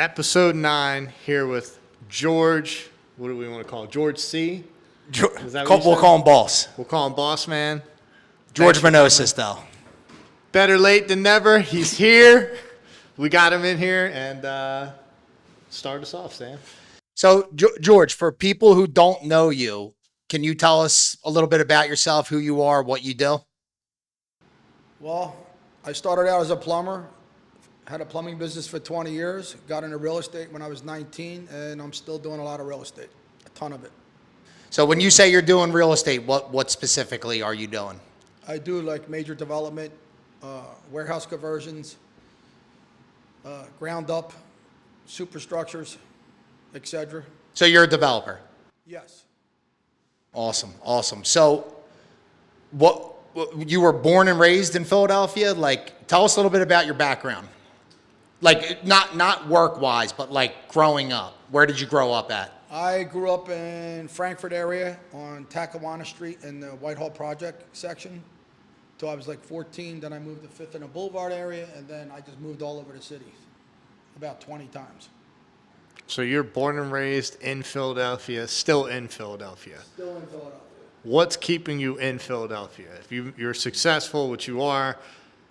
Episode 9 here with George. What do we want to call him? George C? Is that what you We'll said? call him Boss. We'll call him Boss Man. George Thanks for Manosis, though. Better late than never. He's here. We got him in here and start us off, Sam. So, George, for people who don't know you, can you tell us a little bit about yourself, who you are, what you do? Well, I started out as a plumber, had a plumbing business for 20 years, got into real estate when I was 19, and I'm still doing a lot of real estate, a ton of it. So when you say you're doing real estate, what specifically are you doing? I do like major development, warehouse conversions, ground up, superstructures, etc. So you're a developer. Yes. Awesome. So what you were born and raised in Philadelphia? Like, tell us a little bit about your background. Like, not work-wise, but like growing up. Where did you grow up at? I grew up in Frankford area on Tacoma Street in the Whitehall Project section till I was like 14. Then I moved to Fifth and the Boulevard area, and then I just moved all over the city about 20 times. So you're born and raised in Philadelphia, still in Philadelphia. Still in Philadelphia. What's keeping you in Philadelphia? If you're successful, which you are,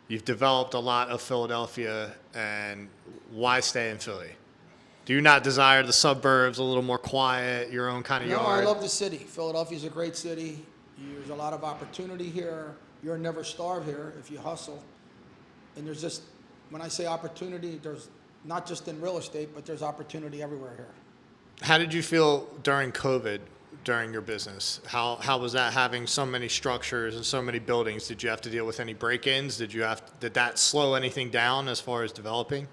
you've developed a lot of Philadelphia, and why stay in Philly? Do you not desire the suburbs, a little more quiet, your own kind of No, yard? I love the city. Philadelphia's a great city. There's a lot of opportunity here. You're never starved here if you hustle. And there's just, when I say opportunity, there's not just in real estate, but there's opportunity everywhere here. How did you feel during COVID, during your business? How was that, having so many structures and so many buildings? Did you have to deal with any break-ins? Did that slow anything down as far as developing?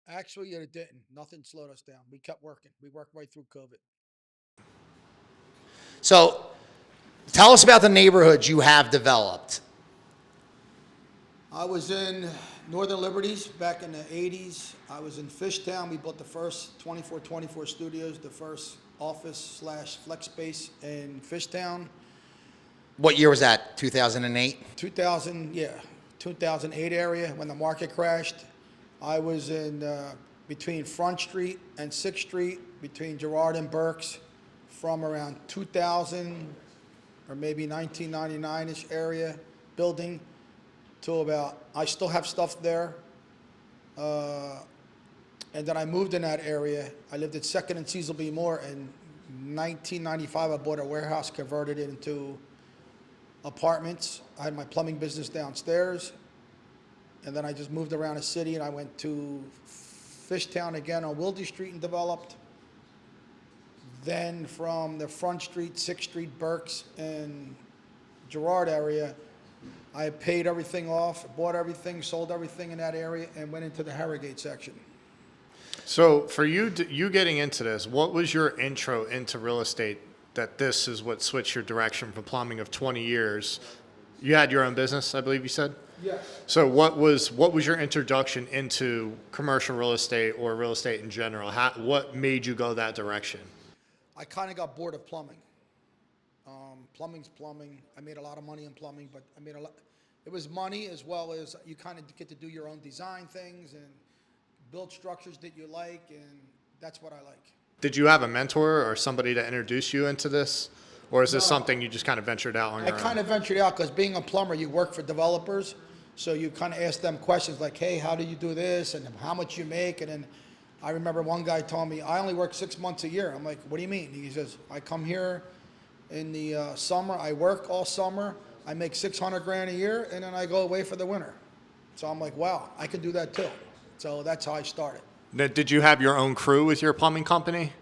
Actually, it didn't. Nothing slowed us down. We kept working. We worked right through COVID. So tell us about the neighborhoods you have developed. I was in Northern Liberties back in the 80s. I was in Fishtown. We built the first 24/24 studios, the first office/flex space in Fishtown. What year was that? 2008? 2008 area when the market crashed. I was in between Front Street and 6th Street, between Girard and Burke's, from around 2000 or maybe 1999-ish area building to about, I still have stuff there. And then I moved in that area. I lived at 2nd and Cecil B. Moore. In 1995, I bought a warehouse, converted it into apartments. I had my plumbing business downstairs. And then I just moved around the city, and I went to Fishtown again on Wildy Street and developed. Then from the Front Street, 6th Street, Burke's, and Girard area, I paid everything off, bought everything, sold everything in that area, and went into the Harrogate section. So for you getting into this, what was your intro into real estate, that this is what switched your direction from plumbing of 20 years? You had your own business, I believe you said? Yes. So what was your introduction into commercial real estate or real estate in general? What made you go that direction? I kind of got bored of plumbing. Plumbing's plumbing. I made a lot of money in plumbing, but I made a lot. It was money as well as you kind of get to do your own design things and build structures that you like, and that's what I like. Did you have a mentor or somebody to introduce you into this? Or is this No. something you just kind of ventured out on I your own? kind of ventured out because being a plumber, you work for developers, so you kind of ask them questions like, hey, how do you do this, and how much you make, and then I remember one guy told me, I only work 6 months a year. I'm like, what do you mean? He says, I come here in the summer, I work all summer, I make 600 grand a year, and then I go away for the winter. So I'm like, wow, I can do that too. So that's how I started. Now, did you have your own crew with your plumbing company?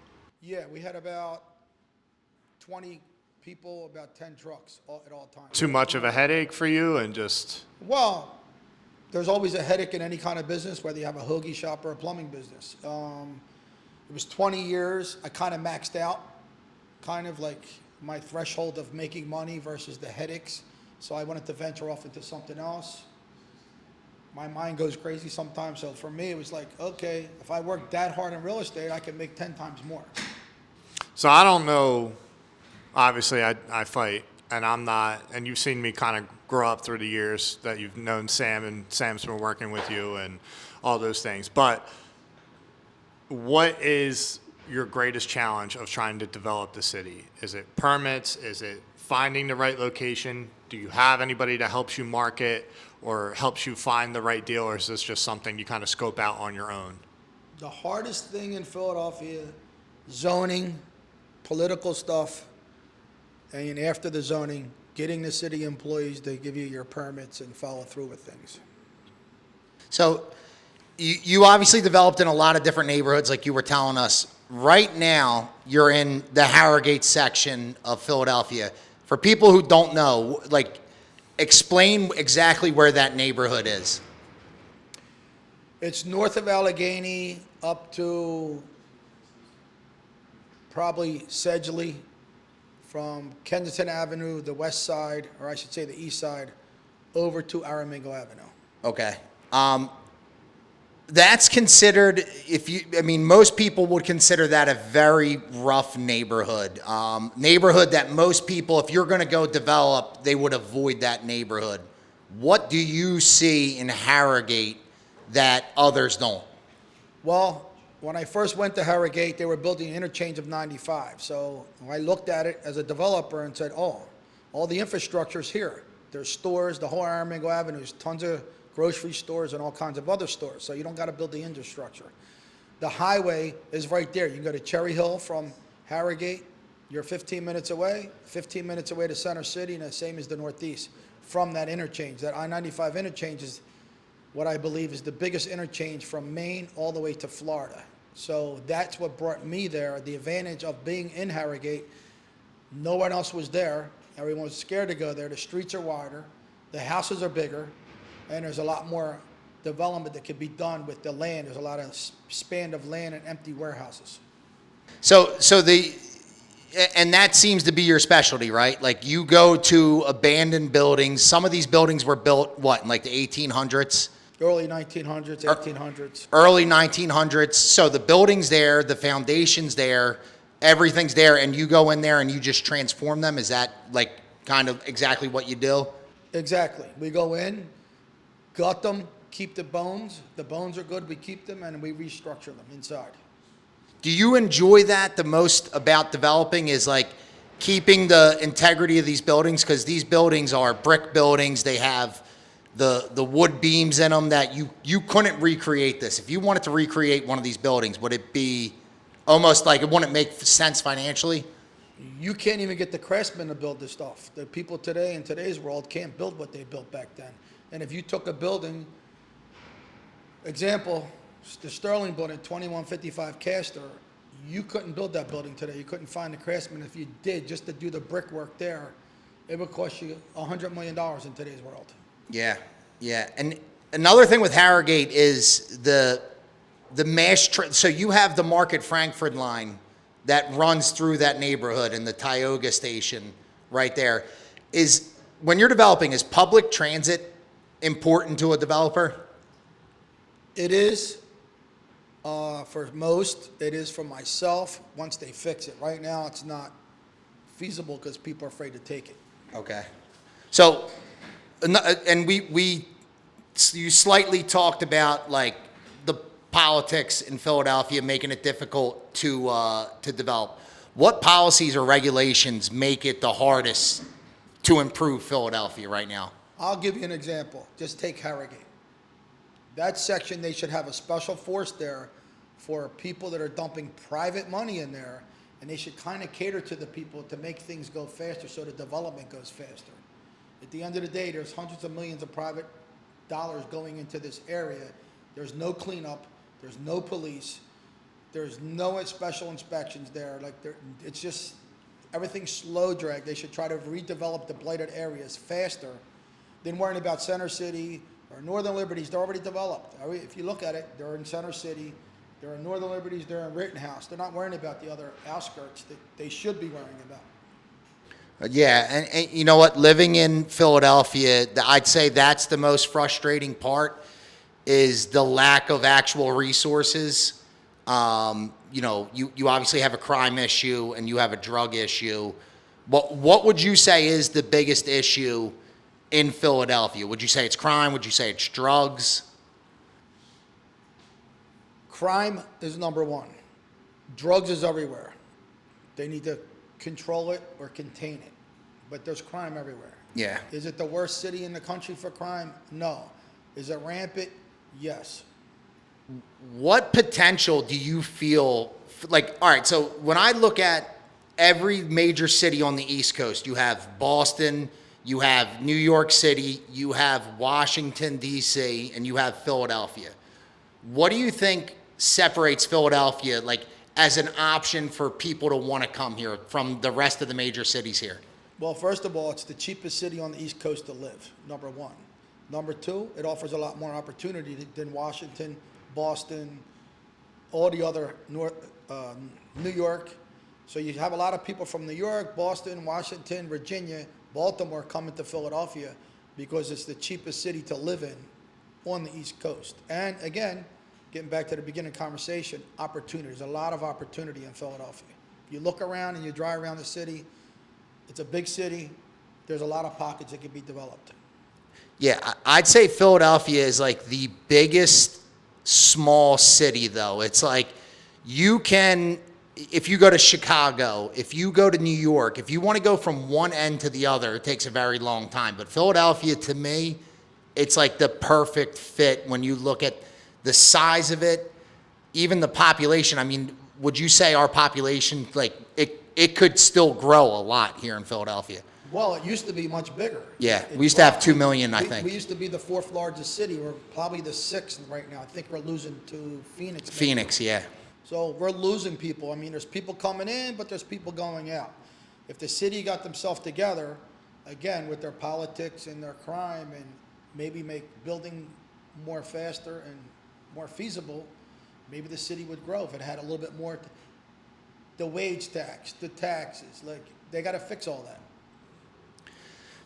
Yeah, we had about 20 people, about 10 trucks at all times. Too much of a headache for you and just... Well, there's always a headache in any kind of business, whether you have a hoagie shop or a plumbing business. It was 20 years. I kind of maxed out, kind of like my threshold of making money versus the headaches. So I wanted to venture off into something else. My mind goes crazy sometimes. So for me, it was like, okay, if I work that hard in real estate, I can make 10 times more. So I don't know, obviously I fight, and I'm not, and you've seen me kind of grow up through the years that you've known Sam, and Sam's been working with you and all those things. But what is your greatest challenge of trying to develop the city? Is it permits? Is it finding the right location? Do you have anybody that helps you market or helps you find the right deal, or is this just something you kind of scope out on your own? The hardest thing in Philadelphia, zoning, political stuff, and after the zoning, getting the city employees to give you your permits and follow through with things. So you obviously developed in a lot of different neighborhoods, like you were telling us. Right now, you're in the Harrogate section of Philadelphia. For people who don't know, like, explain exactly where that neighborhood is. It's north of Allegheny up to probably Sedgley, from Kensington Avenue, the west side, or I should say the east side, over to Aramingo Avenue. Okay. That's considered, most people would consider that a very rough neighborhood. Neighborhood that most people, if you're going to go develop, they would avoid that neighborhood. What do you see in Harrogate that others don't? Well, when I first went to Harrogate, they were building an interchange of 95. So I looked at it as a developer and said, oh, all the infrastructure's here. There's stores, the whole Aramingo Avenue, there's tons of grocery stores and all kinds of other stores. So you don't got to build the infrastructure. The highway is right there. You can go to Cherry Hill from Harrogate. You're 15 minutes away to Center City, and the same as the Northeast from that interchange. That I-95 interchange is what I believe is the biggest interchange from Maine all the way to Florida. So that's what brought me there, the advantage of being in Harrogate. No one else was there. Everyone was scared to go there. The streets are wider, the houses are bigger, and there's a lot more development that could be done with the land. There's a lot of span of land and empty warehouses. And that seems to be your specialty, right? Like, you go to abandoned buildings. Some of these buildings were built, what, in like the 1800s? Early 1900s, 1800s. Early 1900s. So the building's there, the foundation's there, everything's there, and you go in there and you just transform them? Is that like kind of exactly what you do? Exactly. We go in, gut them, keep the bones. The bones are good, we keep them, and we restructure them inside. Do you enjoy that the most about developing, is like keeping the integrity of these buildings? Because these buildings are brick buildings. They have the wood beams in them that you couldn't recreate this. If you wanted to recreate one of these buildings, would it be almost like, it wouldn't make sense financially? You can't even get the craftsmen to build this stuff. The people today in today's world can't build what they built back then. And if you took a building, example, the Sterling building, 2155 Castor, you couldn't build that building today. You couldn't find the craftsmen. If you did, just to do the brickwork there, it would cost you $100 million in today's world. Yeah, yeah. And another thing with Harrogate is the mass, so you have the Market Frankford line that runs through that neighborhood, and the Tioga station right there. When you're developing, is public transit important to a developer? It is. For most, it is for myself once they fix it. Right now, it's not feasible because people are afraid to take it. Okay. So, and you slightly talked about like the politics in Philadelphia making it difficult to develop. What policies or regulations make it the hardest to improve Philadelphia right now? I'll give you an example. Just take Harrogate. That section, they should have a special force there for people that are dumping private money in there, and they should kind of cater to the people to make things go faster so the development goes faster. At the end of the day, there's hundreds of millions of private dollars going into this area. There's no cleanup, there's no police, there's no special inspections there. It's just, everything's slow drag. They should try to redevelop the blighted areas faster than worrying about Center City or Northern Liberties. They're already developed. If you look at it, they're in Center City, they're in Northern Liberties, they're in Rittenhouse. They're not worrying about the other outskirts that they should be worrying about. Yeah, and you know what? Living in Philadelphia, I'd say that's the most frustrating part, is the lack of actual resources. You know, you obviously have a crime issue and you have a drug issue. What would you say is the biggest issue in Philadelphia? Would you say it's crime? Would you say it's drugs? Crime is number one. Drugs is everywhere. They need to control it or contain it. But there's crime everywhere. Yeah. Is it the worst city in the country for crime? No. Is it rampant? Yes. What potential do you feel like? All right, so when I look at every major city on the East Coast, you have Boston, you have New York City, you have Washington, D.C., and you have Philadelphia. What do you think separates Philadelphia, like, as an option for people to want to come here from the rest of the major cities here? Well, first of all, it's the cheapest city on the East Coast to live, number one. Number two, it offers a lot more opportunity than Washington, Boston, all the other New York. So you have a lot of people from New York, Boston, Washington, Virginia, Baltimore coming to Philadelphia because it's the cheapest city to live in on the East Coast. And again, getting back to the beginning conversation, opportunity. There's a lot of opportunity in Philadelphia. If you look around and you drive around the city, it's a big city. There's a lot of pockets that can be developed. Yeah, I'd say Philadelphia is like the biggest small city, though. It's like you can, if you go to Chicago, if you go to New York, if you want to go from one end to the other, it takes a very long time. But Philadelphia, to me, it's like the perfect fit when you look at the size of it, even the population. I mean, would you say our population, like, it could still grow a lot here in Philadelphia? Well, it used to be much bigger. Yeah, we used to have 2 million, I think. We used to be the fourth largest city. We're probably the sixth right now. I think we're losing to Phoenix. maybe. Phoenix, yeah. So we're losing people. I mean, there's people coming in, but there's people going out. If the city got themselves together, again, with their politics and their crime, and maybe make building more faster and more feasible, maybe the city would grow if it had a little bit more. The wage tax, the taxes, like, they got to fix all that.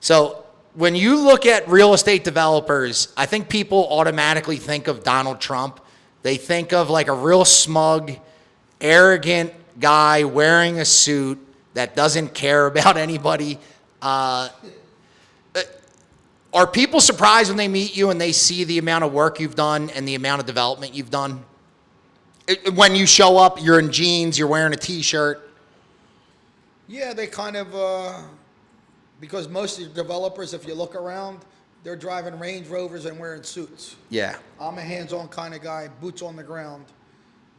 So when you look at real estate developers, I think people automatically think of Donald Trump. They think of like a real smug, arrogant guy wearing a suit that doesn't care about anybody. Are people surprised when they meet you and they see the amount of work you've done and the amount of development you've done? When you show up, you're in jeans, you're wearing a T-shirt. Yeah, they kind of, because most of the developers, if you look around, they're driving Range Rovers and wearing suits. Yeah. I'm a hands-on kind of guy, boots on the ground.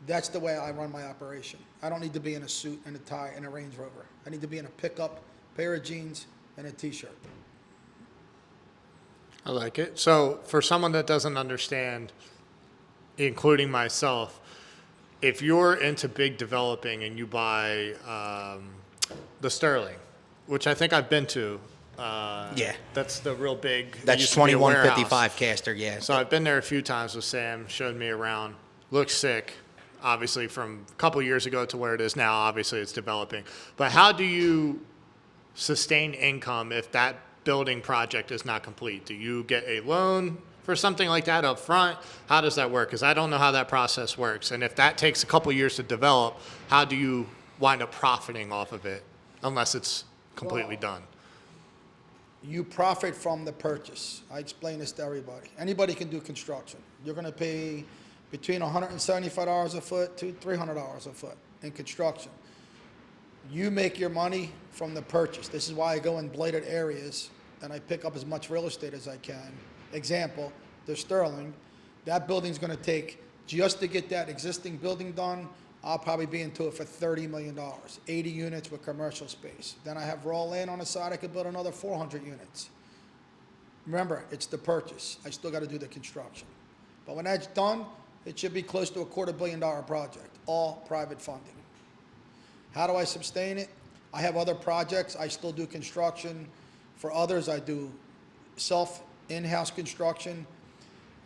That's the way I run my operation. I don't need to be in a suit and a tie and a Range Rover. I need to be in a pickup, pair of jeans, and a T-shirt. I like it. So for someone that doesn't understand, including myself, if you're into big developing and you buy the Sterling, which I think I've been to, Yeah. that's the real big. it That's used to be a 2155 warehouse. caster, yeah. So I've been there a few times with Sam, showed me around. Looks sick, obviously from a couple years ago to where it is now. Obviously it's developing. But how do you sustain income if that building project is not complete? Do you get a loan for something like that up front? How does that work? Because I don't know how that process works. And if that takes a couple years to develop, how do you wind up profiting off of it unless it's completely done? You profit from the purchase. I explain this to everybody. Anybody can do construction. You're going to pay between $175 a foot to $300 a foot in construction. You make your money from the purchase. This is why I go in blighted areas and I pick up as much real estate as I can. Example, the Sterling. That building's going to take, just to get that existing building done, I'll probably be into it for $30 million, 80 units with commercial space. Then I have raw land on the side, I could build another 400 units. Remember, it's the purchase. I still got to do the construction. But when that's done, it should be close to a $250 million project, all private funding. How do I sustain it? I have other projects. I still do construction. For others, I do in-house construction.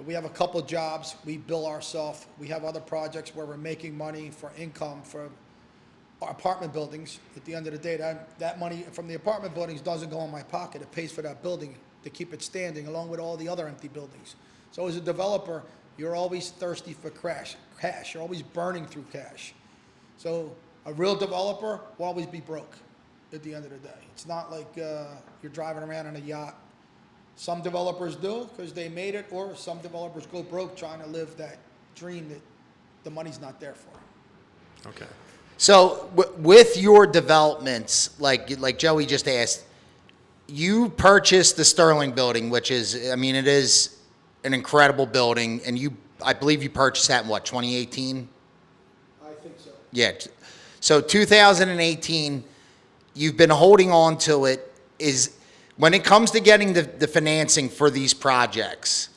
We have a couple of jobs. We bill ourselves. We have other projects where we're making money for income for our apartment buildings. At the end of the day, that money from the apartment buildings doesn't go in my pocket. It pays for that building to keep it standing along with all the other empty buildings. So as a developer, you're always thirsty for cash. You're always burning through cash. So a real developer will always be broke at the end of the day. It's not like you're driving around in a yacht. Some developers do because they made it, or some developers go broke trying to live that dream that the money's not there for them. Okay. So with your developments, like Joey just asked, you purchased the Sterling building, which is, I mean, it is an incredible building, and I believe you purchased that in what, 2018? I think so. Yeah. So 2018, you've been holding on to it. Is when it comes to getting the financing for these projects,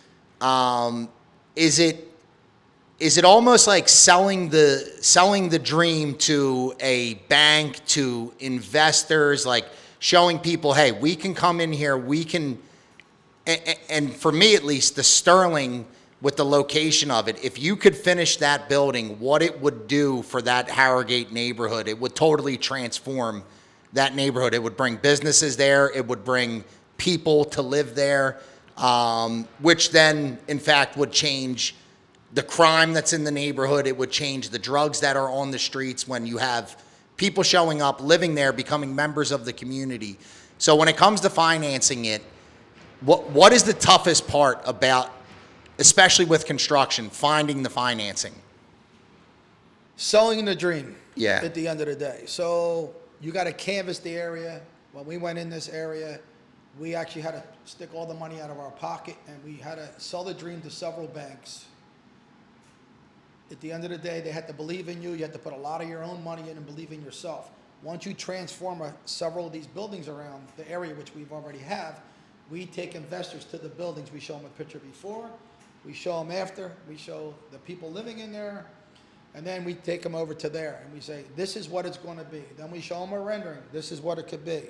is it almost like selling the dream to a bank, to investors, like showing people, hey, we can come in here, we can, and for me at least, the Sterling with the location of it, if you could finish that building, what it would do for that Harrogate neighborhood, it would totally transform that neighborhood. It would bring businesses there, it would bring people to live there, which then, in fact, would change the crime that's in the neighborhood. It would change the drugs that are on the streets when you have people showing up, living there, becoming members of the community. So when it comes to financing it, what is the toughest part about, especially with construction, finding the financing? Selling the dream. Yeah. At the end of the day. So you got to canvas the area. When we went in this area, we actually had to stick all the money out of our pocket, and we had to sell the dream to several banks. At the end of the day, they had to believe in you. You had to put a lot of your own money in and believe in yourself. Once you transform several of these buildings around the area, which we've already have, we take investors to the buildings. We show them a picture before, we show them after, we show the people living in there, and then we take them over to there and we say, this is what it's going to be. Then we show them a rendering. This is what it could be.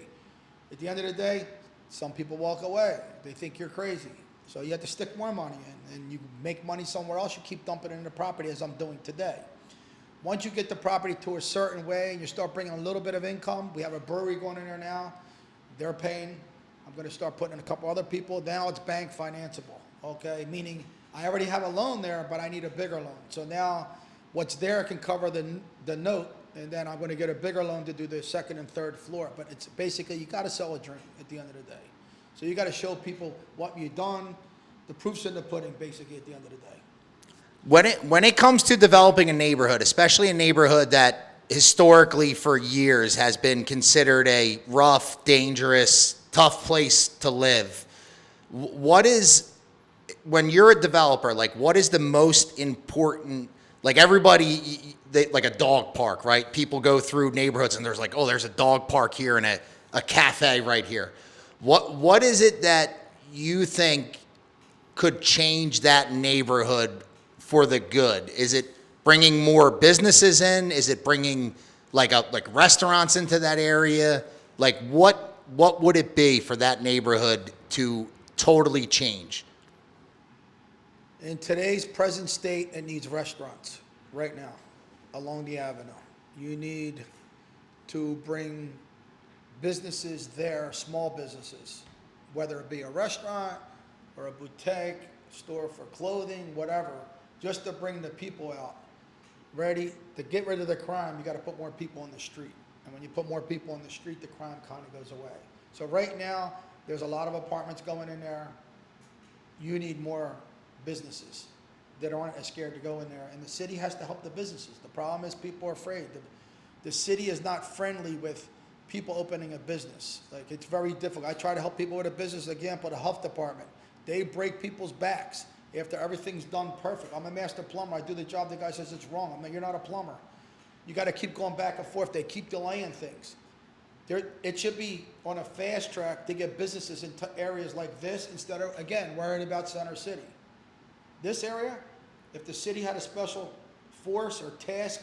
At the end of the day, some people walk away. They think you're crazy. So you have to stick more money in, and you make money somewhere else. You keep dumping it in the property, as I'm doing today. Once you get the property to a certain way and you start bringing a little bit of income, we have a brewery going in there now. They're paying. I'm going to start putting in a couple other people. Now it's bank financeable, okay? Meaning I already have a loan there, but I need a bigger loan. So now what's there can cover the note, and then I'm going to get a bigger loan to do the second and third floor. But it's basically, you got to sell a dream at the end of the day. So you got to show people what you've done. The proof's in the pudding, basically, at the end of the day. When it comes to developing a neighborhood, especially a neighborhood that historically for years has been considered a rough, dangerous, tough place to live, when you're a developer, like, what is the most important, like everybody, like a dog park, right? People go through neighborhoods and there's like, oh, there's a dog park here and a cafe right here. What is it that you think could change that neighborhood for the good? Is it bringing more businesses in? Is it bringing like restaurants into that area? Like what would it be for that neighborhood to totally change? In today's present state, it needs restaurants right now along the avenue. You need to bring businesses there, small businesses, whether it be a restaurant or a boutique, store for clothing, whatever, just to bring the people out. Ready to get rid of the crime, you got to put more people on the street. And when you put more people on the street, the crime kind of goes away. So right now, there's a lot of apartments going in there. You need more businesses that aren't as scared to go in there. And the city has to help the businesses. The problem is people are afraid. The city is not friendly with people opening a business. Like, it's very difficult. I try to help people with a business, example, the health department. They break people's backs after everything's done perfect. I'm a master plumber. I do the job. The guy says it's wrong. I'm like, you're not a plumber. You got to keep going back and forth. They keep delaying things. It should be on a fast track to get businesses in areas like this instead of, again, worrying about Center City. This area, if the city had a special force or task,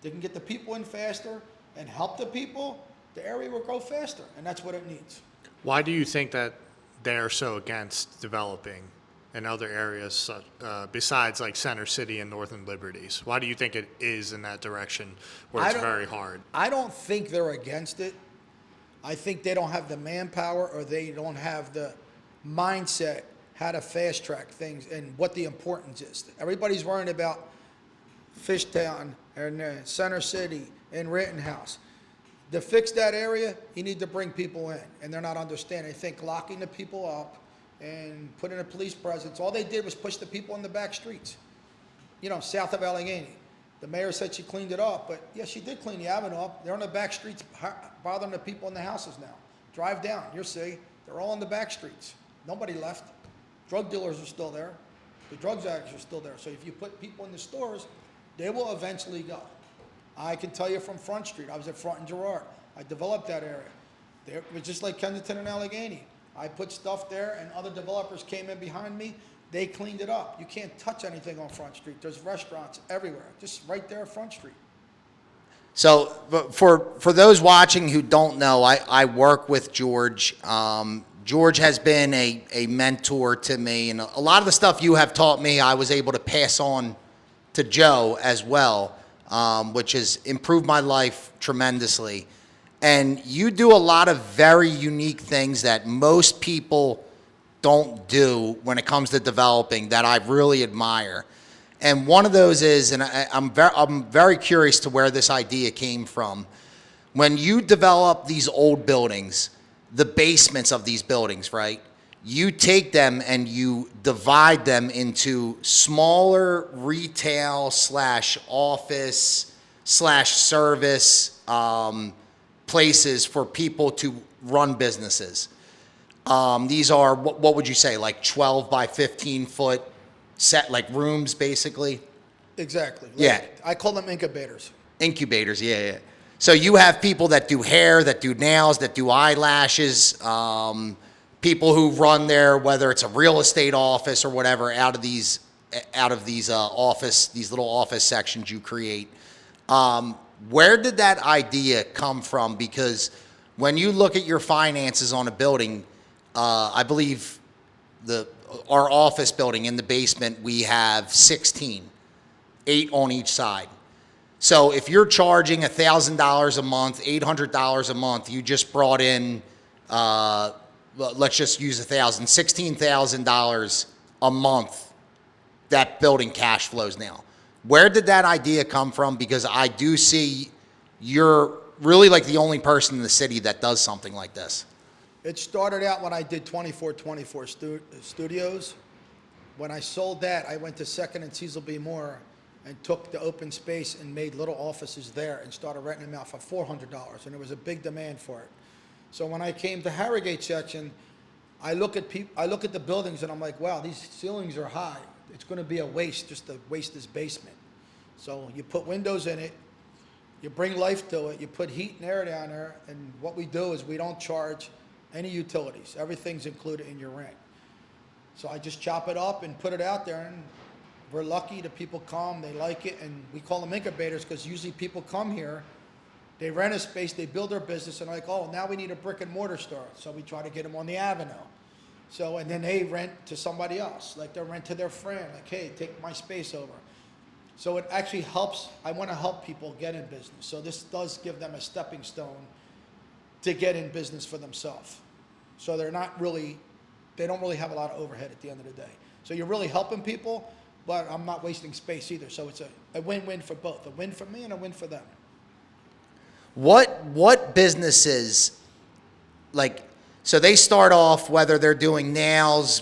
they can get the people in faster and help the people, the area will grow faster, and that's what it needs. Why do you think that they're so against developing in other areas besides like Center City and Northern Liberties? Why do you think it is in that direction where it's very hard? I don't think they're against it. I think they don't have the manpower or they don't have the mindset how to fast track things and what the importance is. Everybody's worrying about Fishtown and Center City and Rittenhouse. To fix that area, you need to bring people in, and they're not understanding. They think locking the people up and putting a police presence, all they did was push the people in the back streets, south of Allegheny. The mayor said she cleaned it up, but yeah, she did clean the avenue up. They're on the back streets bothering the people in the houses now. Drive down, you'll see, they're all on the back streets. Nobody left. Drug dealers are still there. The drugs addicts are still there. So if you put people in the stores, they will eventually go. I can tell you from Front Street, I was at Front and Girard. I developed that area. It was just like Kensington and Allegheny. I put stuff there and other developers came in behind me. They cleaned it up. You can't touch anything on Front Street. There's restaurants everywhere, just right there at Front Street. So for those watching who don't know, I work with George. George has been a mentor to me, and a lot of the stuff you have taught me, I was able to pass on to Joe as well, which has improved my life tremendously. And you do a lot of very unique things that most people don't do when it comes to developing that I really admire. And one of those is, and I'm very curious to where this idea came from. When you develop these old buildings, the basements of these buildings, right? You take them and you divide them into smaller retail / office / service places for people to run businesses. These are, what would you say, like 12 by 15 foot set, like rooms basically? Exactly. Yeah. I call them incubators. Incubators, yeah. So you have people that do hair, that do nails, that do eyelashes, people who run there, whether it's a real estate office or whatever, out of these office, these little office sections you create. Where did that idea come from? Because when you look at your finances on a building, I believe our office building in the basement, we have 16, 8 on each side. So if you're charging $1,000 a month, $800 a month, you just brought in, let's just use $16,000 a month. That building cash flows now. Where did that idea come from? Because I do see you're really like the only person in the city that does something like this. It started out when I did 2424 Studios. When I sold that, I went to Second and Cecil B. Moore and took the open space and made little offices there and started renting them out for $400, and there was a big demand for it. So when I came to Harrogate section, I look at the buildings and I'm like, wow, these ceilings are high. It's going to be a waste just to waste this basement. So you put windows in it, you bring life to it, you put heat and air down there, and what we do is we don't charge any utilities. Everything's included in your rent. So I just chop it up and put it out there, and we're lucky that people come, they like it, and we call them incubators because usually people come here, they rent a space, they build their business, and like, oh, now we need a brick and mortar store. So we try to get them on the avenue. So, and then they rent to somebody else, like they'll rent to their friend, like, hey, take my space over. So it actually helps. I want to help people get in business. So this does give them a stepping stone to get in business for themselves. So they don't really have a lot of overhead at the end of the day. So you're really helping people, but I'm not wasting space either. So it's a win-win for both, a win for me and a win for them. What businesses, like, so they start off, whether they're doing nails,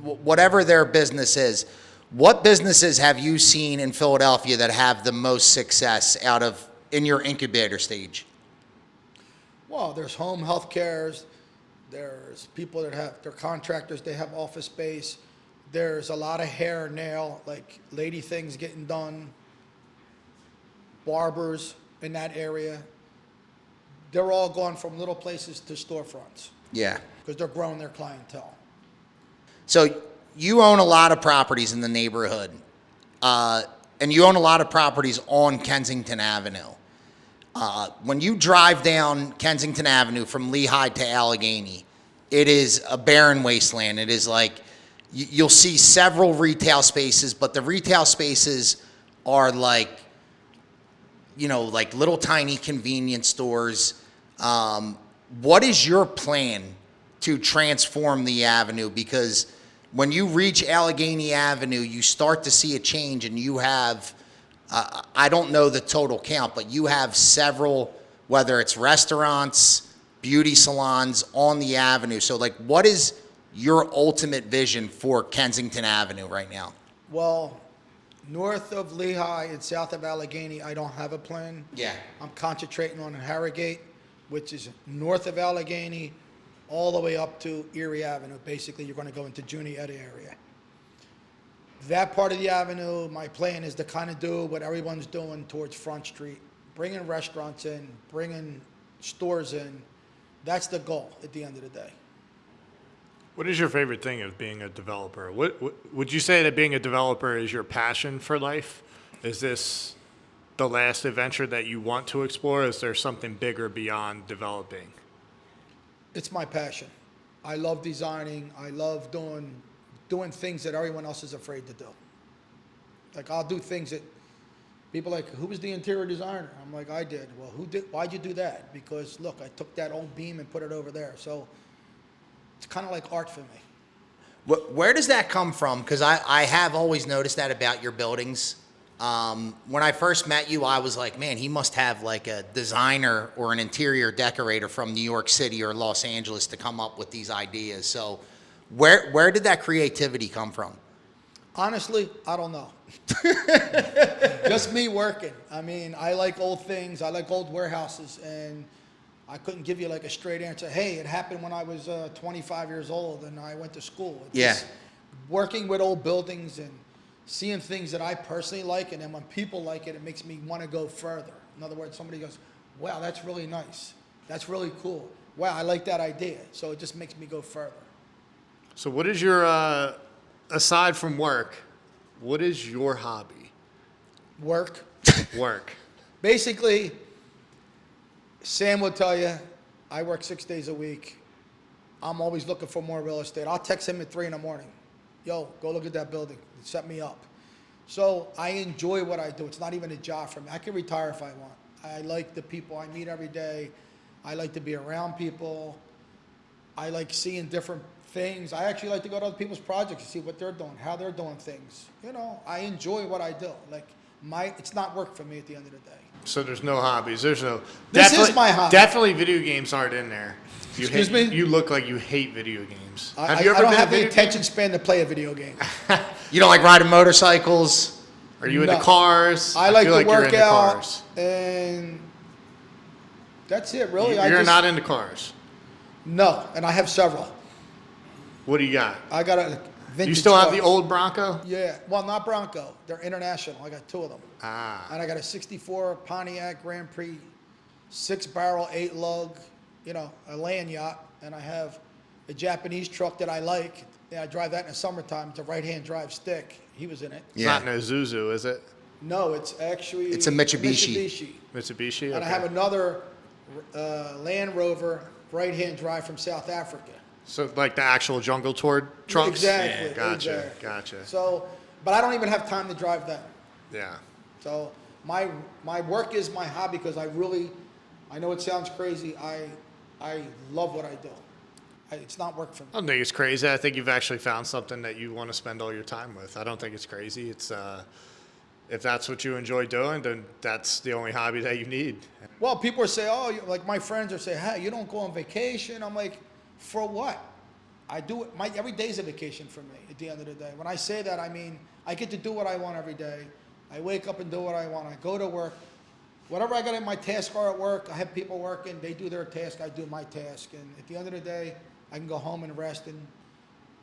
whatever their business is, what businesses have you seen in Philadelphia that have the most success in your incubator stage? Well, there's home health cares. There's people they're contractors, they have office space. There's a lot of hair, nail, like lady things getting done. Barbers in that area. They're all going from little places to storefronts. Yeah. Because they're growing their clientele. So you own a lot of properties in the neighborhood, and you own a lot of properties on Kensington Avenue. When you drive down Kensington Avenue from Lehigh to Allegheny, it is a barren wasteland. It is like, you'll see several retail spaces, but the retail spaces are like, like little tiny convenience stores. What is your plan to transform the avenue? Because when you reach Allegheny Avenue, you start to see a change, and you have, I don't know the total count, but you have several, whether it's restaurants, beauty salons on the avenue. So like, what is your ultimate vision for Kensington Avenue right now? Well, North of Lehigh and south of Allegheny, I don't have a plan. Yeah. I'm concentrating on Harrogate, which is north of Allegheny, all the way up to Erie Avenue. Basically, you're going to go into Juniata area. That part of the avenue, my plan is to kind of do what everyone's doing towards Front Street, bringing restaurants in, bringing stores in. That's the goal at the end of the day. What is your favorite thing of being a developer? What would you say that being a developer is your passion for life? Is this the last adventure that you want to explore? Is there something bigger beyond developing? It's my passion. I love designing. I love doing things that everyone else is afraid to do. Like, I'll do things that people are like, who was the interior designer? I'm like, I did. Well, who did? Why'd you do that? Because look, I took that old beam and put it over there. So it's kind of like art for me. Where does that come from? Because I have always noticed that about your buildings. When I first met you, I was like, man, he must have like a designer or an interior decorator from New York City or Los Angeles to come up with these ideas. So where did that creativity come from? Honestly, I don't know. Just me working. I mean, I like old things. I like old warehouses, and I couldn't give you like a straight answer. Hey, it happened when I was 25 years old and I went to school. It's Yeah. just working with old buildings and seeing things that I personally like, and then when people like it, it makes me want to go further. In other words, somebody goes, wow, that's really nice. That's really cool. Wow, I like that idea. So it just makes me go further. So what is your, aside from work, what is your hobby? Work. Work. Basically, Sam will tell you, I work 6 days a week. I'm always looking for more real estate. I'll text him at 3 in the morning. Yo, go look at that building. Set me up. So I enjoy what I do. It's not even a job for me. I can retire if I want. I like the people I meet every day. I like to be around people. I like seeing different things. I actually like to go to other people's projects and see what they're doing, how they're doing things. You know, I enjoy what I do. Like, it's not work for me at the end of the day. So there's no hobbies. There's no. This is my hobby. Definitely, video games aren't in there. Excuse me? You look like you hate video games. I Have you ever don't been have a the video attention span to play a video game. You don't like riding motorcycles? Are you into No. cars? I like feel to like you're work into out, cars. and that's it, really. You're not into cars. No, and I have several. What do you got? I got a vintage. You still have the cars. old Bronco? Yeah, well, not Bronco. They're international. I got 2 of them. Ah. And I got a 64 Pontiac Grand Prix, 6-barrel, 8-lug, you know, a land yacht. And I have a Japanese truck that I like. Yeah, I drive that in the summertime. It's a right-hand drive stick. He was in it. It's not an Isuzu, is it? No, it's actually... It's a Mitsubishi. Mitsubishi? And I have another Land Rover right-hand drive from South Africa. So like the actual Jungle Tour trucks? Exactly. Yeah, gotcha, exactly. gotcha. So, but I don't even have time to drive them. Yeah. So my work is my hobby because I know it sounds crazy. I love what I do. It's not work for me. I don't think it's crazy. I think you've actually found something that you want to spend all your time with. I don't think it's crazy. It's if that's what you enjoy doing, then that's the only hobby that you need. Well, people say, oh, like my friends are saying, hey, you don't go on vacation. I'm like, for what? I do it. Every day's a vacation for me at the end of the day. When I say that, I mean, I get to do what I want every day. I wake up and do what I want. I go to work. Whatever I got in my task are at work, I have people working. They do their task. I do my task. And at the end of the day, I can go home and rest and,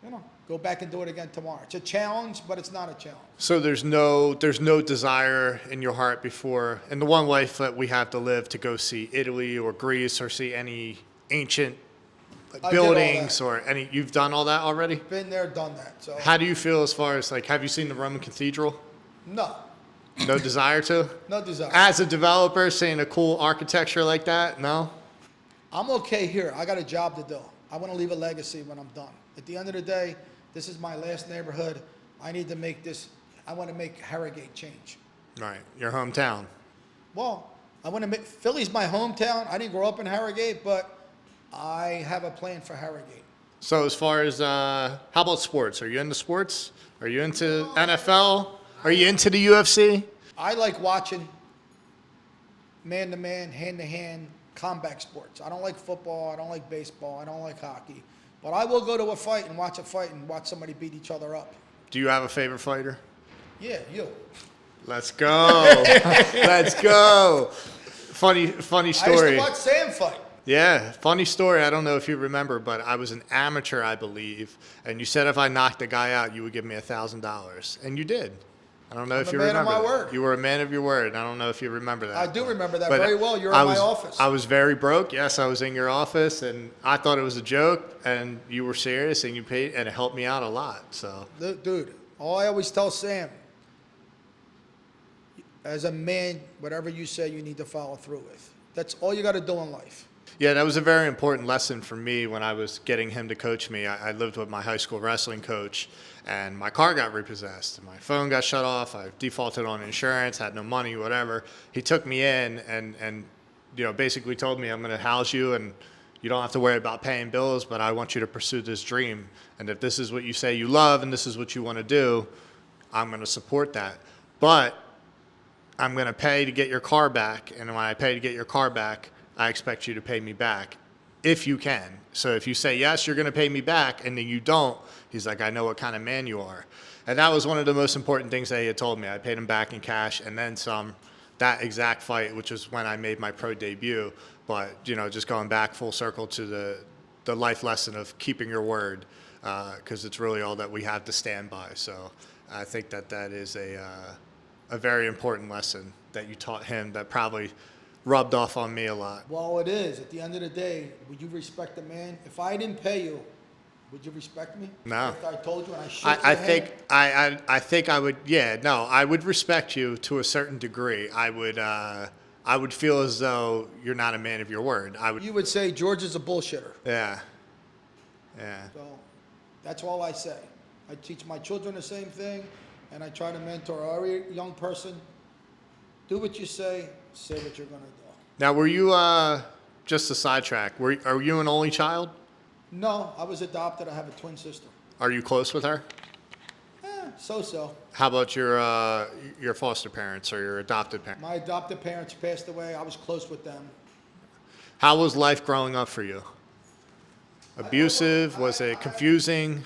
you know, go back and do it again tomorrow. It's a challenge, but it's not a challenge. So there's no desire in your heart before, in the one life that we have to live, to go see Italy or Greece or see any ancient buildings or any. You've done all that already? Been there, done that. So How do you feel as far as like, have you seen the Roman Cathedral? no, No desire to? no desire. As a developer, seeing a cool architecture like that, no? I'm okay here. I got a job to do. I want to leave a legacy when I'm done. At the end of the day, this is my last neighborhood. I need to make this. I want to make Harrogate change. Right, your hometown. Well, I want to make Philly's my hometown. I didn't grow up in Harrogate, but I have a plan for Harrogate. So as far as, how about sports? Are you into sports? Are you into NFL? Are you into the UFC? I like watching man-to-man, hand-to-hand combat sports. I don't like football. I don't like baseball. I don't like hockey. But I will go to a fight and watch somebody beat each other up. Do you have a favorite fighter? Yeah, you. Let's go. Let's go. Funny I used story. to watch Sam fight. Yeah, funny story. I don't know if you remember, but I was an amateur, I believe, and you said if I knocked the guy out, you would give me $1,000, and you did. I don't know if a you man of remember my that. word. You were a man of your word. I don't know if you remember that. I do remember that but very well. You're I in my was- office. I was very broke. Yes, I was in your office, and I thought it was a joke, and you were serious, and you paid, and it helped me out a lot. So Dude, all I always tell Sam, as a man, whatever you say, you need to follow through with. That's all you got to do in life. yeah, that was a very important lesson for me when I was getting him to coach me. I lived with my high school wrestling coach, and my car got repossessed. My phone got shut off. I defaulted on insurance, had no money, whatever. He took me in and basically told me, I'm going to house you, and you don't have to worry about paying bills, but I want you to pursue this dream. And if this is what you say you love and this is what you want to do, I'm going to support that. But I'm going to pay to get your car back, and when I pay to get your car back, I expect you to pay me back if you can. So if you say yes, you're going to pay me back, and then you don't, he's like, I know what kind of man you are. And that was one of the most important things that he had told me. I paid him back in cash and then some. That exact fight, which was when I made my pro debut, but just going back full circle to the life lesson of keeping your word, because it's really all that we have to stand by. So I think that is a very important lesson that you taught him that probably rubbed off on me a lot. Well, it is. At the end of the day, would you respect a man? If I didn't pay you, would you respect me? No. After I told you and I shook I your think hand? I think I would. Yeah, no, I would respect you to a certain degree. I would feel as though you're not a man of your word. I would. You would say George is a bullshitter. Yeah. Yeah. So that's all I say. I teach my children the same thing, and I try to mentor every young person. Do what you say what you're going to do. Now, were you just a sidetrack? Are you an only child? No, I was adopted. I have a twin sister. Are you close with her? So-so. How about your foster parents or your adopted parents? My adopted parents passed away. I was close with them. How was life growing up for you? Abusive? Was it confusing?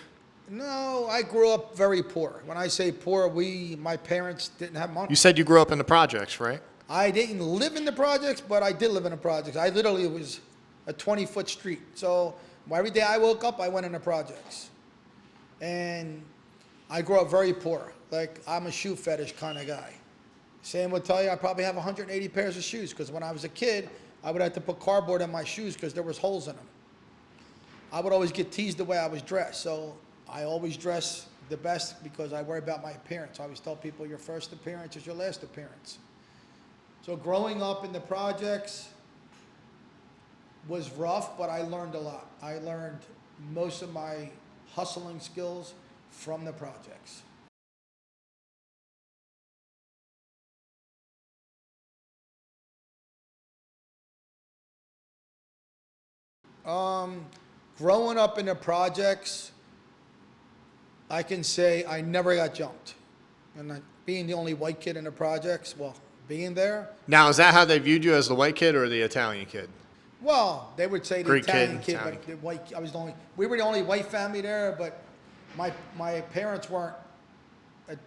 No, I grew up very poor. When I say poor, my parents didn't have money. You said you grew up in the projects, right? I didn't live in the projects, but I did live in the projects. I literally was a 20-foot street. So every day I woke up, I went in the projects. And I grew up very poor. Like, I'm a shoe fetish kind of guy. Sam would tell you I probably have 180 pairs of shoes because when I was a kid, I would have to put cardboard in my shoes because there was holes in them. I would always get teased the way I was dressed. So I always dress the best because I worry about my appearance. I always tell people your first appearance is your last appearance. So growing up in the projects was rough, but I learned a lot. I learned most of my hustling skills from the projects. Growing up in the projects, I can say I never got jumped. And being the only white kid in the projects, well, being there, Now, is that how they viewed you, as the white kid or the Italian kid? well, they would say the Greek Italian kid, kid, but the white, we were the only white family there, but my parents weren't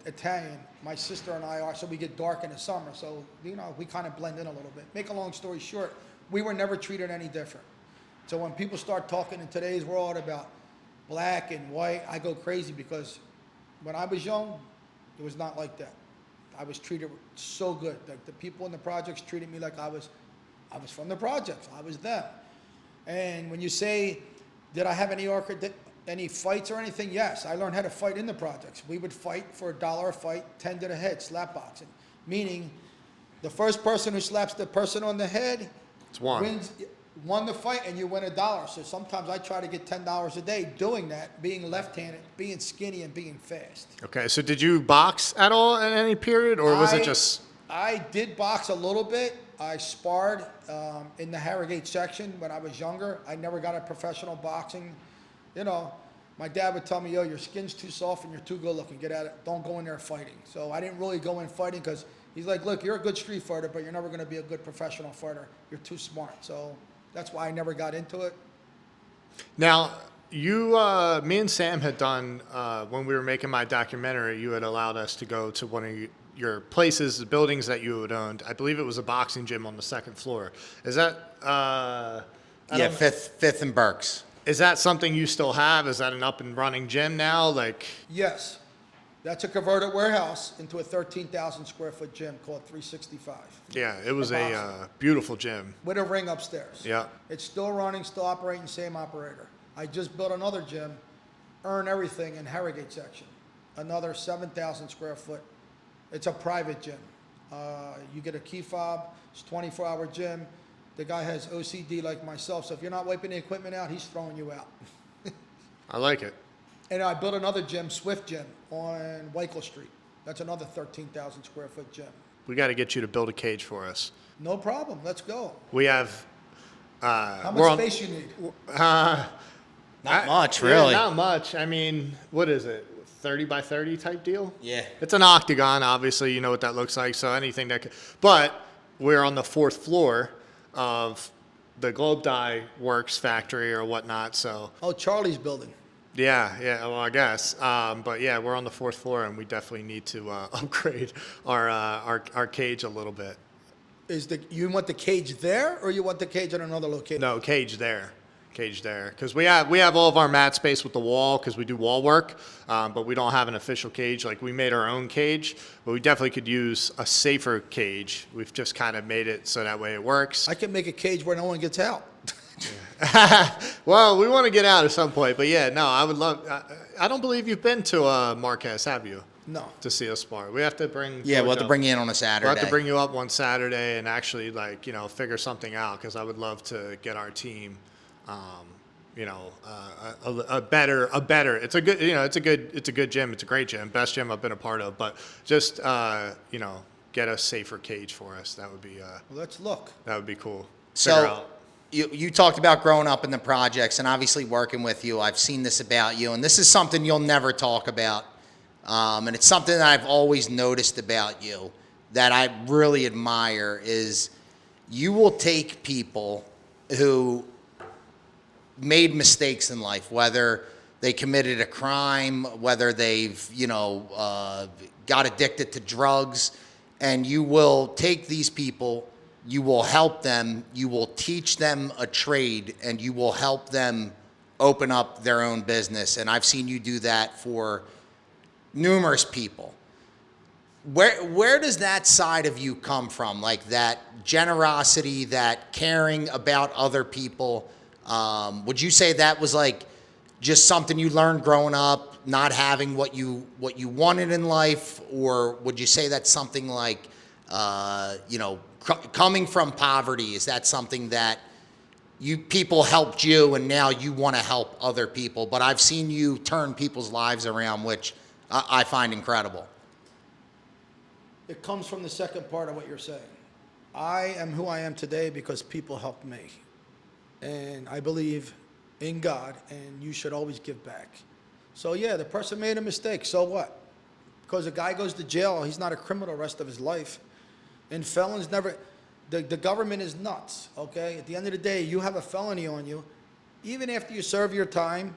Italian. My sister and I are, so we get dark in the summer. So, we kind of blend in a little bit. Make a long story short, we were never treated any different. So when people start talking in today's world about black and white, I go crazy because when I was young, it was not like that. I was treated so good. Like the people in the projects treated me like I was from the projects. I was them. And when you say, did I have any fights or anything? Yes, I learned how to fight in the projects. We would fight for $1 a fight, 10 to the head, slap boxing. Meaning, the first person who slaps the person on the head It's one. won the fight, and you win $1. So sometimes I try to get $10 a day doing that, being left-handed, being skinny, and being fast. Okay, so did you box at all in any period, or was it just? I did box a little bit. I sparred in the Harrogate section when I was younger. I never got a professional boxing. My dad would tell me, yo, your skin's too soft and you're too good looking. Get at it. Don't go in there fighting. So I didn't really go in fighting because he's like, look, you're a good street fighter, but you're never going to be a good professional fighter. You're too smart. So that's why I never got into it. Now, Me and Sam had done, when we were making my documentary, you had allowed us to go to one of your places, the buildings that you had owned. I believe it was a boxing gym on the second floor. Is that, Yeah, Fifth and Berks. is that something you still have? Is that an up and running gym now? Like, Yes. That's a converted warehouse into a 13,000 square foot gym called 365 yeah, it was A a beautiful gym. with a ring upstairs. Yeah. It's still running, still operating, same operator. I just built another gym, Earn Everything in Harrogate section. Another 7,000 square foot. It's a private gym. You get a key fob, it's a 24-hour gym. The guy has OCD like myself, so if you're not wiping the equipment out, he's throwing you out. I like it. And I built another gym, Swift Gym, on Wakefield Street. That's another 13,000 square foot gym. We got to get you to build a cage for us. No problem, let's go. We have, How we're much on- space you need? Not much, really. Yeah, not much. I mean, what is it? 30 by 30 type deal? Yeah. It's an octagon, obviously. You know what that looks like. So anything that could. But we're on the fourth floor of the Globe Dye Works factory or whatnot. So Oh, Charlie's building. yeah. Well, I guess. But yeah, we're on the fourth floor, and we definitely need to upgrade our cage a little bit. You want the cage there, or you want the cage at another location? No, cage there, because we have all of our mat space with the wall because we do wall work, but we don't have an official cage. Like we made our own cage, but we definitely could use a safer cage. We've just kind of made it so that way it works. I can make a cage where no one gets out. Well, we want to get out at some point, but yeah, no, I would love. I don't believe you've been to Marquez, have you? No. To see us spar. We have to bring. Yeah, George we'll have to up. bring you in on a Saturday. We'll have to bring you up one Saturday and actually, like, figure something out because I would love to get our team, a better. It's a good, it's a good gym. It's a great gym, best gym I've been a part of. But just, get a safer cage for us. That would be, Let's look. that would be cool. Figure So out. you talked about growing up in the projects and obviously working with you. I've seen this about you, and this is something you'll never talk about. And it's something that I've always noticed about you that I really admire is you will take people who made mistakes in life, whether they committed a crime, whether they've, got addicted to drugs, and you will take these people, you will help them, you will teach them a trade, and you will help them open up their own business. And I've seen you do that for numerous people. Where does that side of you come from? Like that generosity, that caring about other people? Would you say that was like just something you learned growing up, not having what you wanted in life, or would you say that's something like, coming from poverty? Is that something that people helped you and now you want to help other people? But I've seen you turn people's lives around, which I find incredible. It comes from the second part of what you're saying. I am who I am today because people helped me. And I believe in God, and you should always give back. So yeah, the person made a mistake, so what? Because a guy goes to jail, he's not a criminal the rest of his life. And felons never, the government is nuts, okay? At the end of the day, you have a felony on you. Even after you serve your time,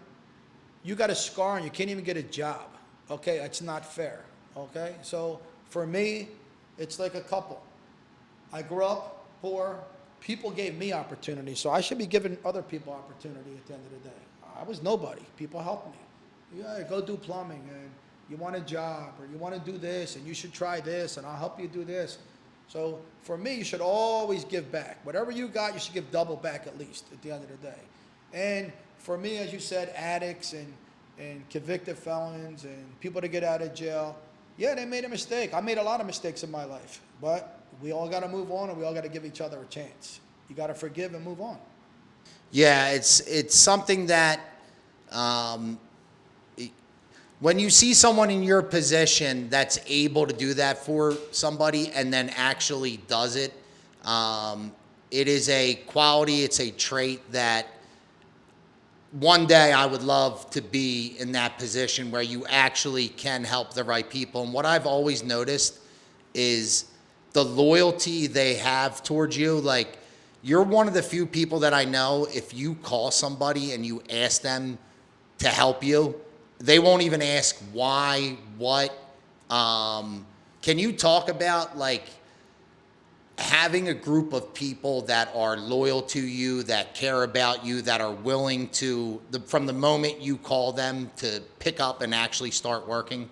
you got a scar and you can't even get a job. Okay, it's not fair, okay? So for me, it's like a couple. I grew up poor. People gave me opportunity, so I should be giving other people opportunity at the end of the day. I was nobody. People helped me. Yeah, go do plumbing, and you want a job, or you want to do this, and you should try this, and I'll help you do this. So for me, you should always give back. Whatever you got, you should give double back at least at the end of the day. And for me, as you said, addicts and convicted felons and people to get out of jail, yeah, they made a mistake. I made a lot of mistakes in my life, but we all got to move on, and we all got to give each other a chance. You got to forgive and move on. Yeah, it's something that when you see someone in your position that's able to do that for somebody and then actually does it, it is a quality, it's a trait that one day I would love to be in that position where you actually can help the right people. And what I've always noticed is the loyalty they have towards you. Like, you're one of the few people that I know, if you call somebody and you ask them to help you. They won't even ask why, what. Can you talk about like having a group of people that are loyal to you, that care about you, that are willing to, from the moment you call them, to pick up and actually start working?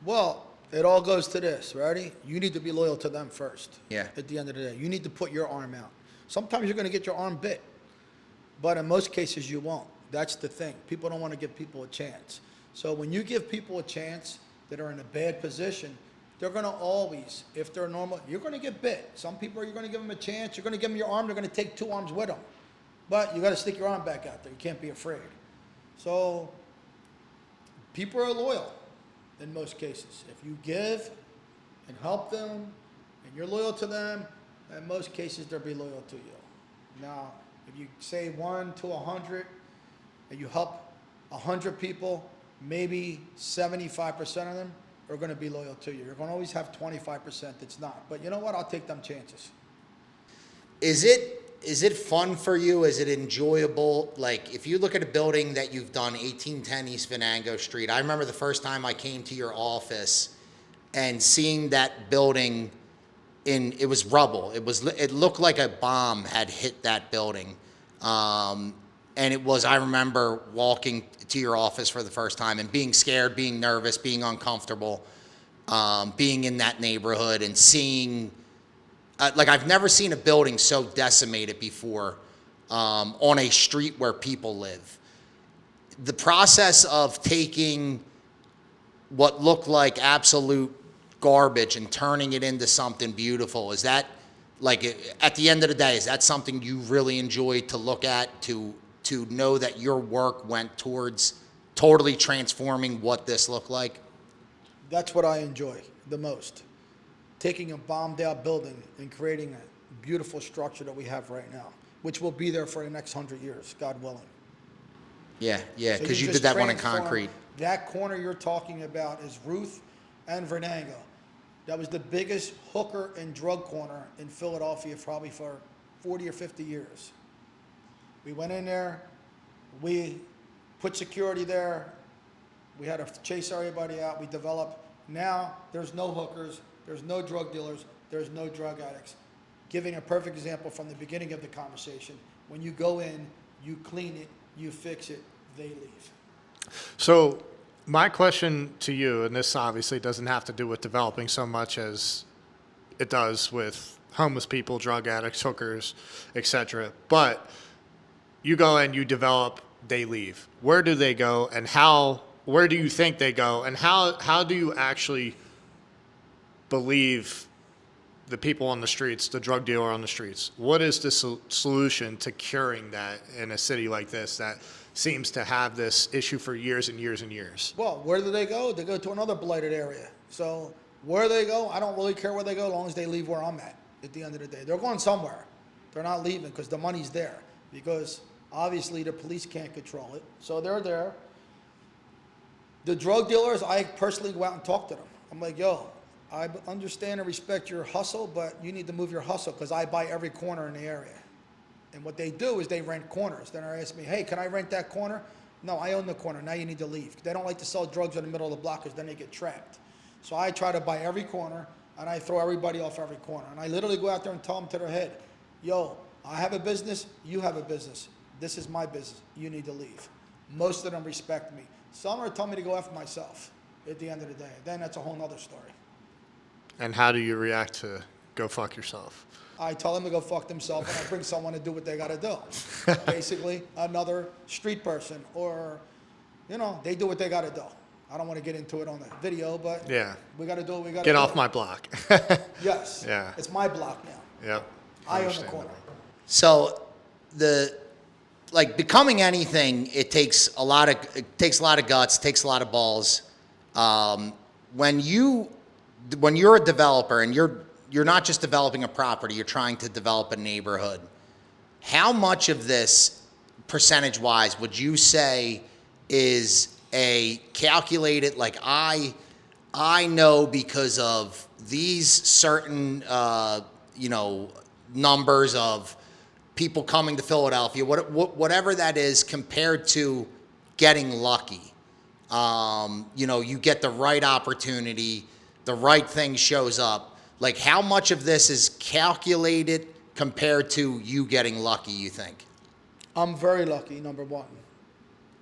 Well, it all goes to this, ready? You need to be loyal to them first. Yeah. At the end of the day, you need to put your arm out. Sometimes you're going to get your arm bit, but in most cases you won't. That's the thing. People don't want to give people a chance. So when you give people a chance that are in a bad position, they're going to always, if they're normal, you're going to get bit. Some people, you're going to give them a chance. You're going to give them your arm. They're going to take 2 arms with them. But you got to stick your arm back out there. You can't be afraid. So people are loyal in most cases. If you give and help them and you're loyal to them, in most cases they'll be loyal to you. Now, if you say 1 to 100 and you help 100 people, maybe 75% of them are going to be loyal to you. You're going to always have 25% that's not. But you know what? I'll take them chances. Is it fun for you? Is it enjoyable? Like, if you look at a building that you've done, 1810 East Venango Street, I remember the first time I came to your office and seeing that building it was rubble. It looked like a bomb had hit that building. And I remember walking to your office for the first time and being scared, being nervous, being uncomfortable, being in that neighborhood and seeing, like, I've never seen a building so decimated before, on a street where people live. The process of taking what looked like absolute garbage and turning it into something beautiful, is that, like, at the end of the day, is that something you really enjoy to look at, to know that your work went towards totally transforming what this looked like? That's what I enjoy the most. Taking a bombed out building and creating a beautiful structure that we have right now, which will be there for the next 100 years, God willing. Yeah, So because you just did that one in transform- concrete. That corner you're talking about is Ruth and Venango. That was the biggest hooker and drug corner in Philadelphia probably for 40 or 50 years. We went in there, we put security there, we had to chase everybody out, we developed. Now there's no hookers, there's no drug dealers, there's no drug addicts. Giving a perfect example from the beginning of the conversation, when you go in, you clean it, you fix it, they leave. So my question to you, and this obviously doesn't have to do with developing so much as it does with homeless people, drug addicts, hookers, etc. But you go and you develop, they leave. Where do they go, and where do you think they go, and how do you actually believe the people on the streets, the drug dealer on the streets? What is the solution to curing that in a city like this that seems to have this issue for years and years and years? Well, where do they go? They go to another blighted area. So where they go, I don't really care where they go as long as they leave where I'm at the end of the day. They're going somewhere. They're not leaving because the money's there. Because obviously the police can't control it. So they're there. The drug dealers, I personally go out and talk to them. I'm like, yo, I understand and respect your hustle, but you need to move your hustle because I buy every corner in the area. And what they do is they rent corners. Then they ask me, hey, can I rent that corner? No, I own the corner. Now you need to leave. They don't like to sell drugs in the middle of the block because then they get trapped. So I try to buy every corner, and I throw everybody off every corner. And I literally go out there and tell them to their head, yo, I have a business, you have a business. This is my business. You need to leave. Most of them respect me. Some are telling me to go after myself at the end of the day. Then that's a whole nother story. And how do you react to go fuck yourself? I tell them to go fuck themselves, and I bring someone to do what they got to do. Basically, another street person, or, they do what they got to do. I don't want to get into it on the video, but Yeah. we got to do what we got to do. Get off my block. Yes. Yeah. It's my block now. Yep. I own the Understandable. corner. So becoming anything, it takes a lot of guts, takes a lot of balls. When you're a developer and you're not just developing a property, you're trying to develop a neighborhood. How much of this, percentage-wise, would you say is a calculated, like, I know because of these certain, numbers of people coming to Philadelphia, whatever that is, compared to getting lucky. You get the right opportunity, the right thing shows up. Like, how much of this is calculated compared to you getting lucky, you think? I'm very lucky, number one.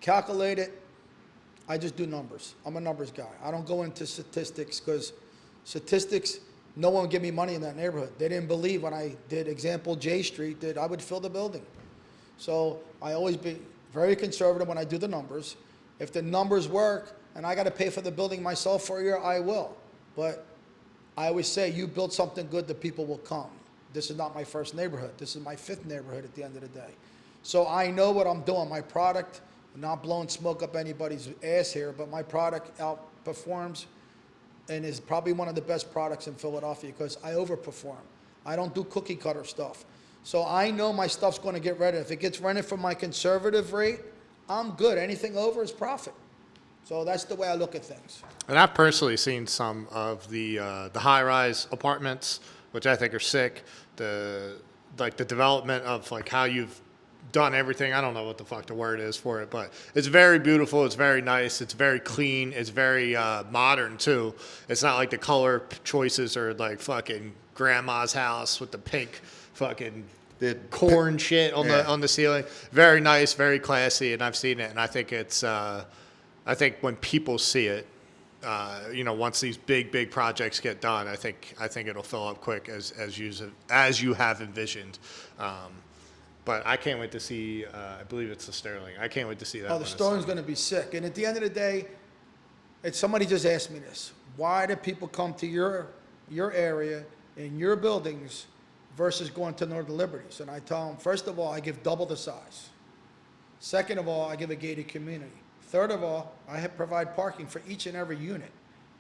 Calculated, I just do numbers. I'm a numbers guy. I don't go into statistics because statistics, no one would give me money in that neighborhood. They didn't believe when I did example J Street that I would fill the building. So I always be very conservative when I do the numbers. If the numbers work and I got to pay for the building myself for a year, I will. But I always say, you build something good, the people will come. This is not my first neighborhood. This is my fifth neighborhood at the end of the day. So I know what I'm doing. My product, I'm not blowing smoke up anybody's ass here, but my product outperforms and is probably one of the best products in Philadelphia because I overperform. I don't do cookie cutter stuff. So I know my stuff's going to get rented. If it gets rented from my conservative rate, I'm good. Anything over is profit. So that's the way I look at things. And I've personally seen some of the high-rise apartments, which I think are sick. The development of like how you've done everything. I don't know what the fuck the word is for it, but it's very beautiful. It's very nice. It's very clean. It's very modern too. It's not like the color choices are like fucking grandma's house with the pink fucking corn shit on the ceiling. Very nice, very classy, and I've seen it, and I think it's. I think when people see it, once these big projects get done, I think it'll fill up quick as you have envisioned. But I can't wait to see. I believe it's the Sterling. I can't wait to see that. Oh, the Sterling's going to be sick. And at the end of the day, somebody just asked me this: why do people come to your area in your buildings versus going to Northern Liberties? And I tell them, first of all, I give double the size. Second of all, I give a gated community. Third of all, I provide parking for each and every unit.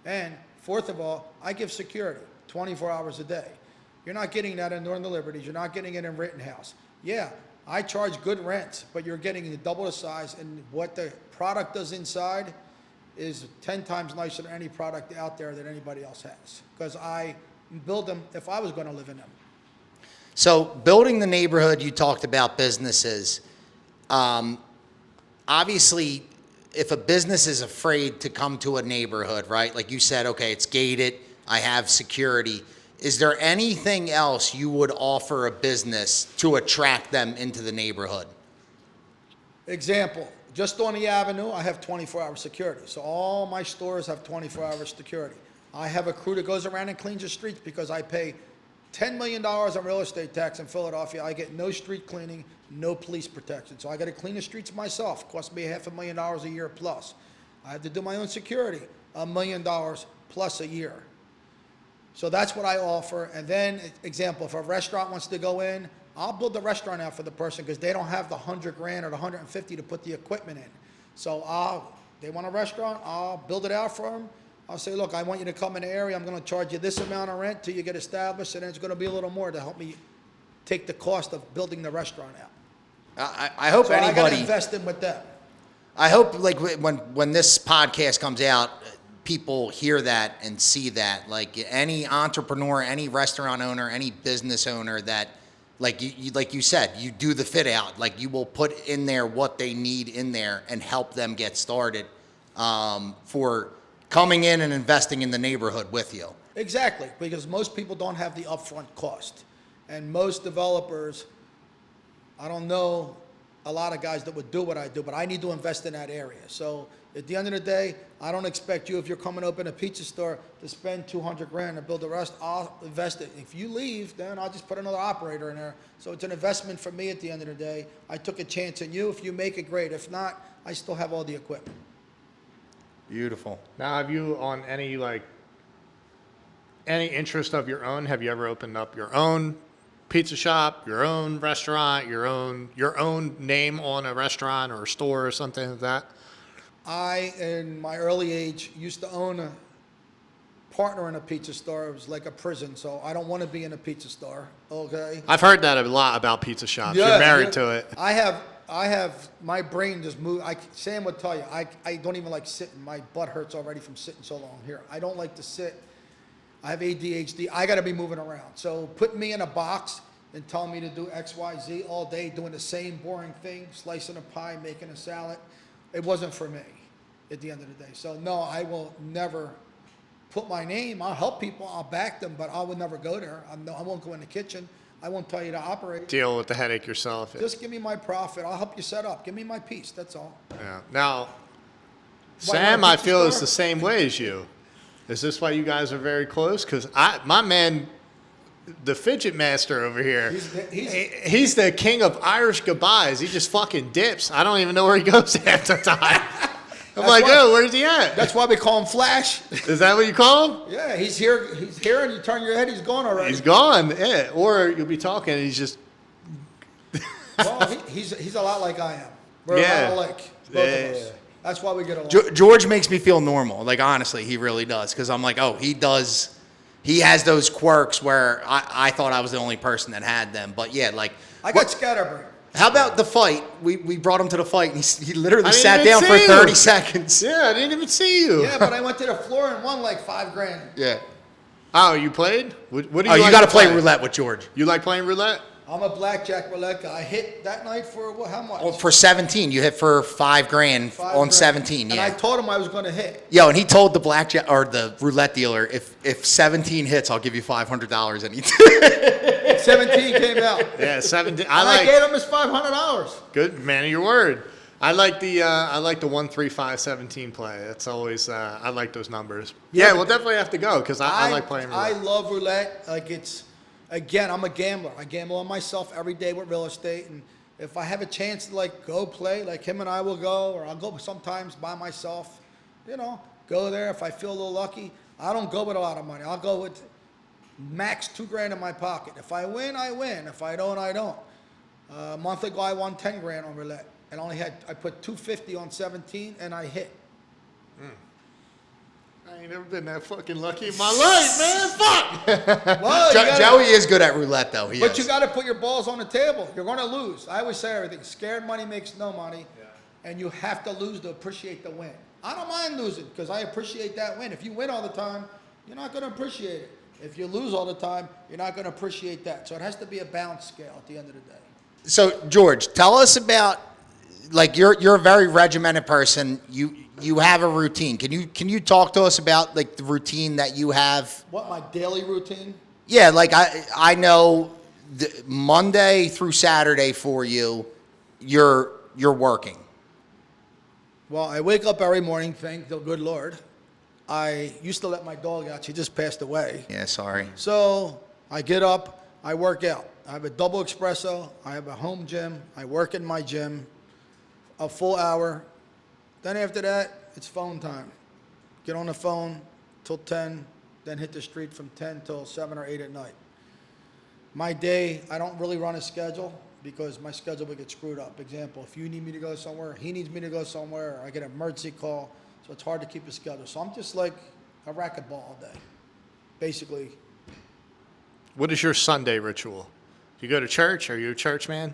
And fourth of all, I give security 24 hours a day. You're not getting that in Northern Liberties. You're not getting it in Rittenhouse. Yeah, I charge good rents, but you're getting double the size. And what the product does inside is 10 times nicer than any product out there that anybody else has. Because I build them if I was going to live in them. So building the neighborhood, you talked about businesses. Obviously, if a business is afraid to come to a neighborhood, right? Like you said, okay, it's gated, I have security. Is there anything else you would offer a business to attract them into the neighborhood? Example, just on the avenue, I have 24-hour security. So all my stores have 24-hour security. I have a crew that goes around and cleans the streets because I pay $10 million in real estate tax in Philadelphia. I get no street cleaning, no police protection. So I got to clean the streets myself. It costs me $500,000 a year plus. I have to do my own security, $1 million plus a year. So that's what I offer. And then, example, if a restaurant wants to go in, I'll build the restaurant out for the person because they don't have the $100,000 or the $150,000 to put the equipment in. So they want a restaurant, I'll build it out for them. I'll say, look, I want you to come in the area. I'm going to charge you this amount of rent till you get established, and then it's going to be a little more to help me take the cost of building the restaurant out. I hope so I got to anybody. invest in with them. I hope like when this podcast comes out, people hear that and see that. Like any entrepreneur, any restaurant owner, any business owner that, like you said, you do the fit out. Like you will put in there what they need in there and help them get started for coming in and investing in the neighborhood with you. Exactly, because most people don't have the upfront cost. And most developers, I don't know a lot of guys that would do what I do, but I need to invest in that area. So at the end of the day, I don't expect you, if you're coming to open a pizza store, to spend $200,000 to build the rest. I'll invest it. If you leave, then I'll just put another operator in there. So it's an investment for me at the end of the day. I took a chance in you. If you make it, great. If not, I still have all the equipment. Beautiful. Now, have you on any interest of your own? Have you ever opened up your own pizza shop, your own restaurant, your own name on a restaurant or a store or something like that? I, in my early age, used to own a partner in a pizza store. It was like a prison, so I don't want to be in a pizza store. Okay. I've heard that a lot about pizza shops. You're married to it. I have my brain just moved. Sam would tell you, I don't even like sitting. My butt hurts already from sitting so long here. I don't like to sit. I have ADHD. I got to be moving around. So put me in a box and tell me to do X, Y, Z all day, doing the same boring thing, slicing a pie, making a salad. it wasn't for me at the end of the day. So no, I will never put my name. I'll help people. I'll back them, but I would never go there. I won't go in the kitchen. I won't tell you to operate. Deal with the headache yourself. Just give me my profit. I'll help you set up. Give me my piece. That's all. Yeah. Now, Why Sam, not I pizza feel is store? the same way as you. Is this why you guys are very close? Because my man, the fidget master over here, he's the king of Irish goodbyes. He just fucking dips. I don't even know where he goes half the time. I'm That's like, why- yo, where's he at? That's why we call him Flash. Is that what you call him? Yeah, he's here. He's here, and you turn your head, he's gone already. He's gone. Yeah. Or you'll be talking and he's just, Well, he's a lot like I am. We're Yeah. a lot alike, both Yeah. of us. That's why we get along. George makes me feel normal. Like, honestly, he really does. Because I'm like, oh, he has those quirks where I thought I was the only person that had them. But yeah, like, I got scatterbrained. how about the fight? We brought him to the fight, and he literally I didn't sat even down for see 30 you. seconds. yeah, I didn't even see you. Yeah, but I went to the floor and won like $5,000. Yeah. Oh, you played? What do you Oh, you like got to to play roulette with George. You like playing roulette? I'm a blackjack roulette guy. I hit that night for what? How much? Well, for 17, you hit for $5,000 $5,000. on 17. And I Yeah. told him I was going to hit. Yo, and he told the blackjack or the roulette dealer, if 17 hits, I'll give you $500. And he 17 came out. Yeah, 17. And I I gave like him his $500. good man of your word. I like the 1 3 5 17 play. That's always I like those numbers. Yeah, Yeah, but we'll definitely have to go because I like playing I roulette. love roulette. Like again, I'm a gambler. I gamble on myself every day with real estate, and if I have a chance to like go play, like him and I will go, or I'll go sometimes by myself. Go there if I feel a little lucky. I don't go with a lot of money. I'll go with max $2,000 in my pocket. If I win, I win. If I don't, I don't. A month ago, I won $10,000 on roulette, and I put $250 on 17, and I hit. I ain't never been that fucking lucky in my life, man. Fuck. Well, Joey is good at roulette, though. He But is. you got to put your balls on the table. You're going to lose. I always say everything. Scared money makes no money. And you have to lose to appreciate the win. I don't mind losing because I appreciate that win. If you win all the time, you're not going to appreciate it. If you lose all the time, you're not going to appreciate that. So it has to be a balanced scale at the end of the day. So, George, tell us about, like, you're a very regimented person. You have a routine. Can you talk to us about, like, the routine that you have? What, my daily routine? Yeah, like, I know Monday through Saturday for you, you're working. Well, I wake up every morning, thank the good Lord. I used to let my dog out. She just passed away. Yeah, sorry. So I get up, I work out. I have a double espresso. I have a home gym. I work in my gym a full hour. Then after that, it's phone time. Get on the phone till 10, then hit the street from 10 till 7 or 8 at night. My day, I don't really run a schedule because my schedule would get screwed up. Example, if you need me to go somewhere, he needs me to go somewhere, or I get an emergency call, so it's hard to keep a schedule. So I'm just like a racquetball all day, basically. What is your Sunday ritual? You go to church? Are you a church man?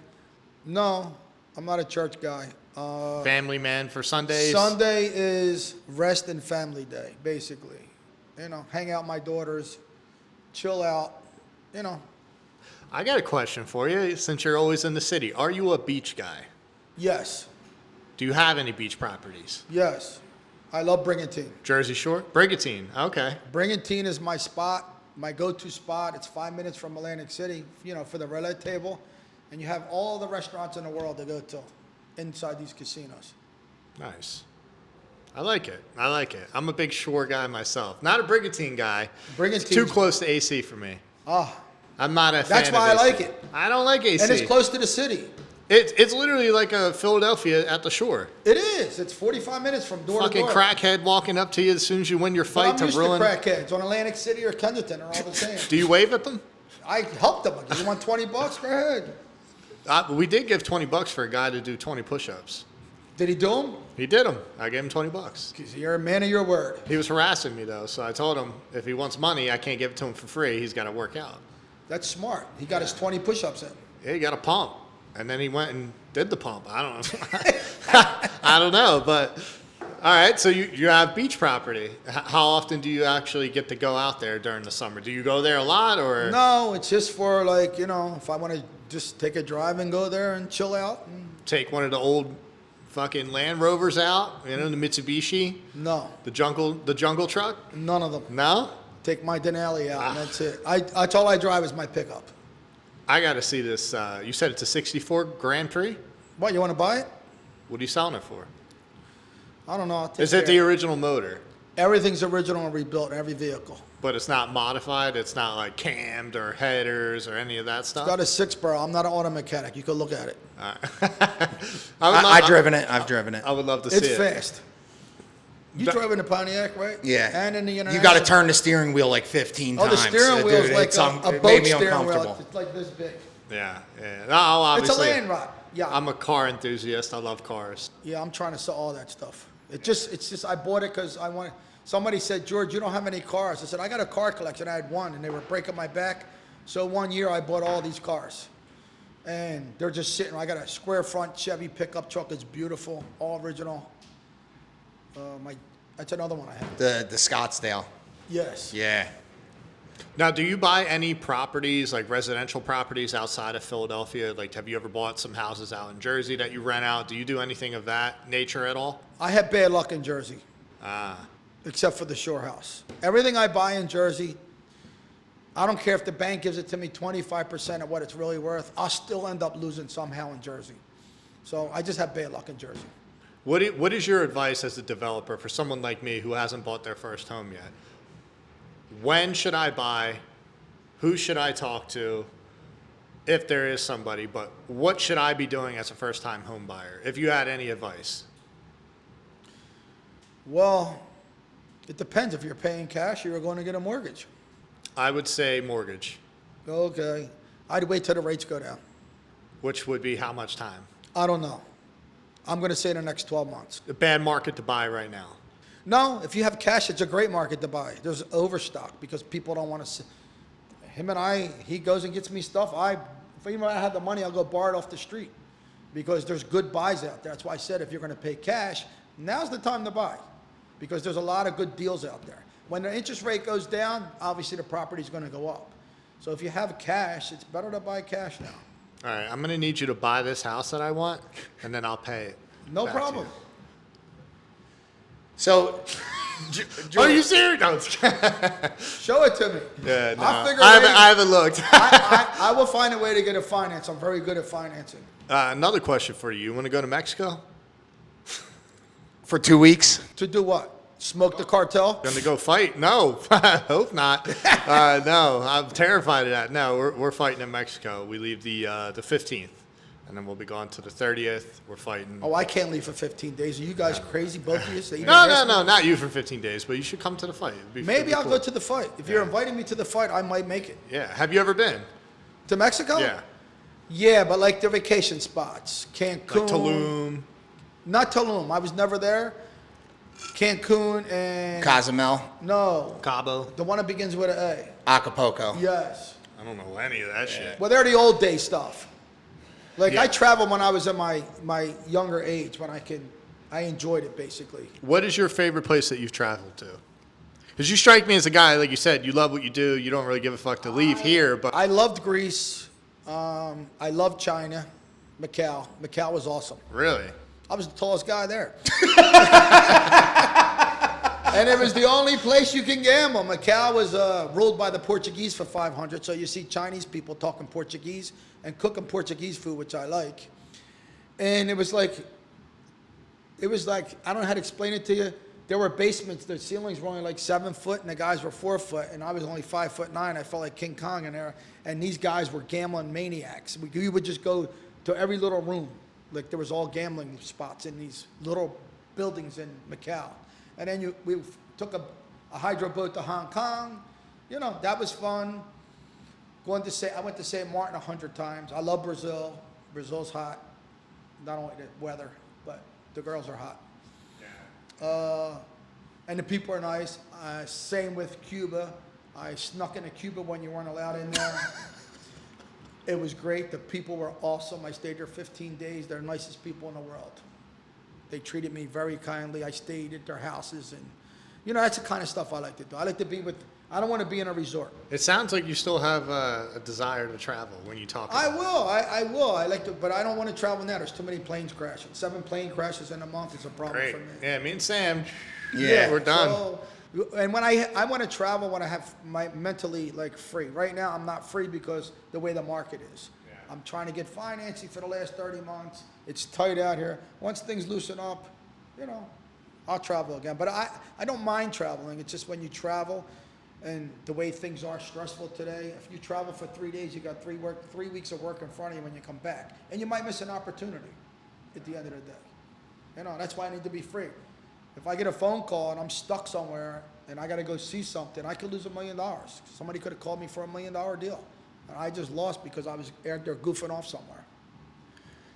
No, I'm not a church guy. Family man for Sundays? Sunday is rest and family day, basically. Hang out with my daughters, chill out, I got a question for you since you're always in the city. Are you a beach guy? Yes, Do you have any beach properties? yes. I love Brigantine. Jersey Shore? Brigantine. Okay. Brigantine is my spot, my go-to spot. It's 5 minutes from Atlantic City, for the roulette table. And you have all the restaurants in the world to go to inside these casinos. Nice. I like it. I'm a big shore guy myself. Not a Brigantine guy. It's Brigantine's- too close to AC for me. Ah, I'm not a fan That's of why I AC. like it. I don't like AC. and it's close to the city. It's literally like a Philadelphia at the shore. It is. It's 45 minutes from door Fucking to door. crackhead walking up to you as soon as you win your But fight I'm to used ruin. to crackheads on Atlantic City or Kensington are all the same. Do you wave at them? I helped them. You want $20? Go ahead. We did give $20 for a guy to do 20 push-ups. Did he do them? He did them. I gave him $20. Because you're a man of your word. He was harassing me though, so I told him if he wants money, I can't give it to him for free. He's got to work out. That's smart. He got his 20 push-ups in. Yeah, he got a pump, and then he went and did the pump. I don't know. I don't know, but all right. So you have beach property. How often do you actually get to go out there during the summer? Do you go there a lot, or No, it's just for if I want to just take a drive and go there and chill out. And take one of the old fucking Land Rovers out? You know, the Mitsubishi, No, the jungle truck? none of them. No? Take my Denali out, and that's it. That's all I drive is my pickup. I got to see this. You said it's a 64 Grand Prix? What, you want to buy it? What are you selling it for? I don't know. I'll take Is it care. the original motor? Everything's original and rebuilt, every vehicle. But it's not modified? It's not like cammed or headers or any of that stuff? Got a 6-barrel. I'm not an auto mechanic. You can look at it. I've driven it. I've driven it. I would love to see It's it. fast. You drove in the Pontiac, right? Yeah. And in the You International. got to turn the steering wheel like 15 Oh, times. the steering wheel is Dude, like it's a it boat made me steering wheel. uncomfortable. It's like this big. Yeah, yeah. No, obviously. It's a land rod. Yeah. I'm a car enthusiast. I love cars. Yeah, I'm trying to sell all that stuff. It's just I bought it because I wanted. Somebody said, George, you don't have any cars. I said, I got a car collection. I had one, and they were breaking my back. So one year I bought all these cars, and they're just sitting. I got a square front Chevy pickup truck. It's beautiful, all original. That's another one I have. The Scottsdale. Yes. Yeah. Now, do you buy any properties, like residential properties outside of Philadelphia? Like, have you ever bought some houses out in Jersey that you rent out? Do you do anything of that nature at all? I have bad luck in Jersey, except for the shore house. Everything I buy in Jersey, I don't care if the bank gives it to me 25% of what it's really worth. I'll still end up losing somehow in Jersey. So I just have bad luck in Jersey. What is your advice as a developer for someone like me who hasn't bought their first home yet? When should I buy? Who should I talk to? If there is somebody, but what should I be doing as a first-time home buyer? If you had any advice. Well, it depends. If you're paying cash or you're going to get a mortgage. I would say mortgage, Okay. I'd wait till the rates go down. which would be how much time? I don't know. I'm going to say the next 12 months. A bad market to buy right now. No, if you have cash, it's a great market to buy. There's overstock because people don't want to. Him and I, he goes and gets me stuff. If even I had the money, I'll go borrow it off the street because there's good buys out there. That's why I said if you're going to pay cash, now's the time to buy because there's a lot of good deals out there. When the interest rate goes down, obviously the property's going to go up. So if you have cash, it's better to buy cash now. All right, I'm going to need you to buy this house that I want, and then I'll pay it. No back to problem. you. So, Are you serious? No, Show it to me. yeah, no. I'll figure I haven't looked. I will find a way to get it financed. I'm very good at financing. Another question for you. You want to go to Mexico? for 2 weeks? To do what? Smoke the cartel? Going to go fight? No, I hope not. No, I'm terrified of that. No, we're fighting in Mexico. We leave the 15th, and then we'll be gone to the 30th. We're fighting. Oh, I can't leave for 15 days. Are you guys crazy, both of you? So you No, didn't ask me? not you for 15 days, but you should come to the fight. It'd Maybe be I'll cool. go to the fight. If you're inviting me to the fight, I might make it. Yeah. Have you ever been? To Mexico? Yeah. Yeah, but like the vacation spots. Cancun. Like Tulum. Not Tulum. I was never there. Cancun and... Cozumel, No. Cabo. The one that begins with an A. Acapulco. Yes. I don't know any of that shit. Well, they're the old day stuff. Like Yeah. I traveled when I was in my younger age, when I enjoyed it basically. What is your favorite place that you've traveled to? Because you strike me as a guy, like you said, you love what you do. You don't really give a fuck to leave here, but I loved Greece. I loved China. Macau. Macau was awesome. really, I was the tallest guy there. And it was the only place you can gamble. Macau was ruled by the Portuguese for 500, so you see Chinese people talking Portuguese and cooking Portuguese food, which I like. And it was like, I don't know how to explain it to you. There were basements, the ceilings were only like 7 foot, and the guys were 4 foot, and I was only 5'9". I felt like King Kong in there. And these guys were gambling maniacs. We would just go to every little room. Like there was all gambling spots in these little buildings in Macau. And then we took a hydro boat to Hong Kong. You know, that was fun. I went to St. Martin 100 times. I love Brazil. Brazil's hot. Not only the weather, but the girls are hot. And the people are nice. Same with Cuba. I snuck into Cuba when you weren't allowed in there. It was great. The people were awesome. I stayed there 15 days. They're the nicest people in the world. They treated me very kindly. I stayed at their houses, and you know that's the kind of stuff I like to do. I don't want to be in a resort. It sounds like you still have a desire to travel when you talk about I will. I will. I like to, but I don't want to travel now. There's too many planes crashing. 7 plane crashes in a month is a problem Great. for me. Yeah, me and Sam, Yeah. we're done. So, and when I want to travel when I have my mentally like free. Right now I'm not free because the way the market is. Yeah. I'm trying to get financing for the last 30 months. It's tight out here. Once things loosen up, you know, I'll travel again. But I don't mind traveling. It's just when you travel and the way things are stressful today, if you travel for 3 days, you got 3 weeks of work in front of you when you come back. And you might miss an opportunity at the end of the day. You know, that's why I need to be free. If I get a phone call and I'm stuck somewhere and I got to go see something, I could lose $1 million. Somebody could have called me for $1 million deal. And I just lost because I was out there goofing off somewhere.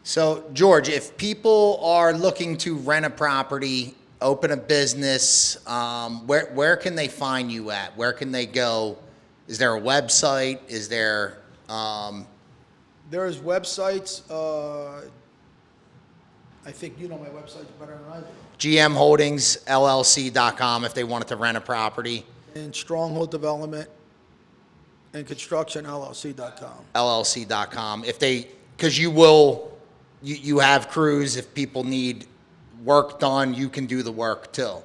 So, George, if people are looking to rent a property, open a business, where can they find you at? Where can they go? Is there a website? Is there? There's websites. I think you know my website's better than I do. GMHoldingsLLC.com if they wanted to rent a property. And Stronghold Development and Construction LLC.com. LLC.com. If they, because you have crews. If people need work done, you can do the work too.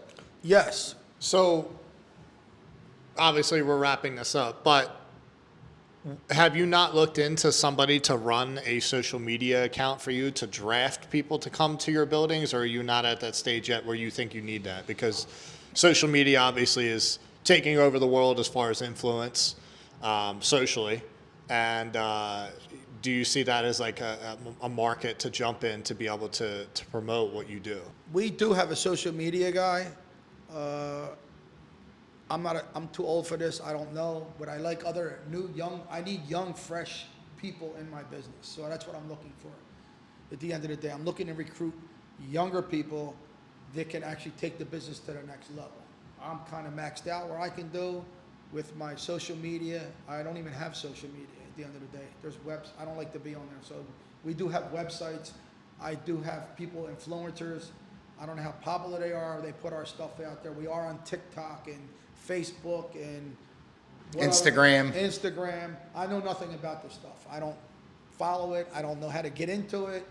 Yes. So, obviously, we're wrapping this up, but have you not looked into somebody to run a social media account for you to draft people to come to your buildings, or are you not at that stage yet where you think you need that? Because social media obviously is taking over the world as far as influence socially, and do you see that as like a market to jump in to be able to promote what you do? We do have a social media guy. I'm too old for this. I don't know, but I like other I need young, fresh people in my business. So that's what I'm looking for. At the end of the day, I'm looking to recruit younger people that can actually take the business to the next level. I'm kind of maxed out where I can do with my social media. I don't even have social media at the end of the day. There's I don't like to be on there. So we do have websites. I do have people, influencers. I don't know how popular they are. They put our stuff out there. We are on TikTok and Facebook and Instagram. I know nothing about this stuff. I don't follow it. I don't know how to get into it.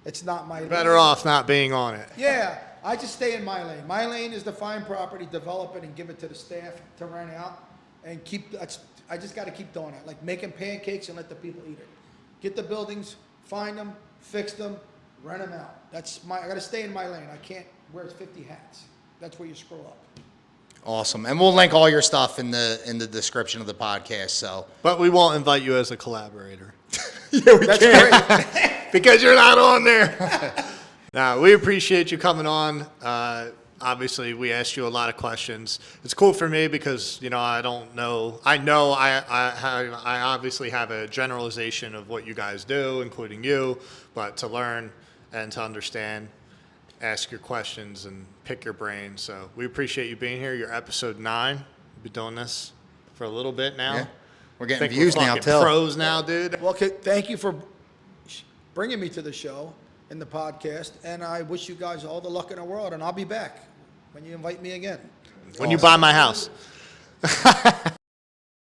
It's not my Better off not being on it. Yeah, I just stay in my lane. My lane is to find property, develop it, and give it to the staff to rent out, and I just got to keep doing it, like making pancakes and let the people eat it. Get the buildings, find them, fix them, rent them out. I got to stay in my lane. I can't wear 50 hats. That's where you screw up. Awesome. And we'll link all your stuff in the description of the podcast. So, But we won't invite you as a collaborator. That's great. Because you're not on there. Now, we appreciate you coming on. Obviously, we asked you a lot of questions. It's cool for me because, I don't know. I obviously have a generalization of what you guys do, including you, but to learn and to understand, ask your questions and pick your brain. So we appreciate you being here. You're episode 9. We've been doing this for a little bit now. yeah, we're getting Think views we're now, fucking too. pros now, dude. Well, okay, thank you for bringing me to the show and the podcast, and I wish you guys all the luck in the world, and I'll be back when you invite me again. When you buy my house.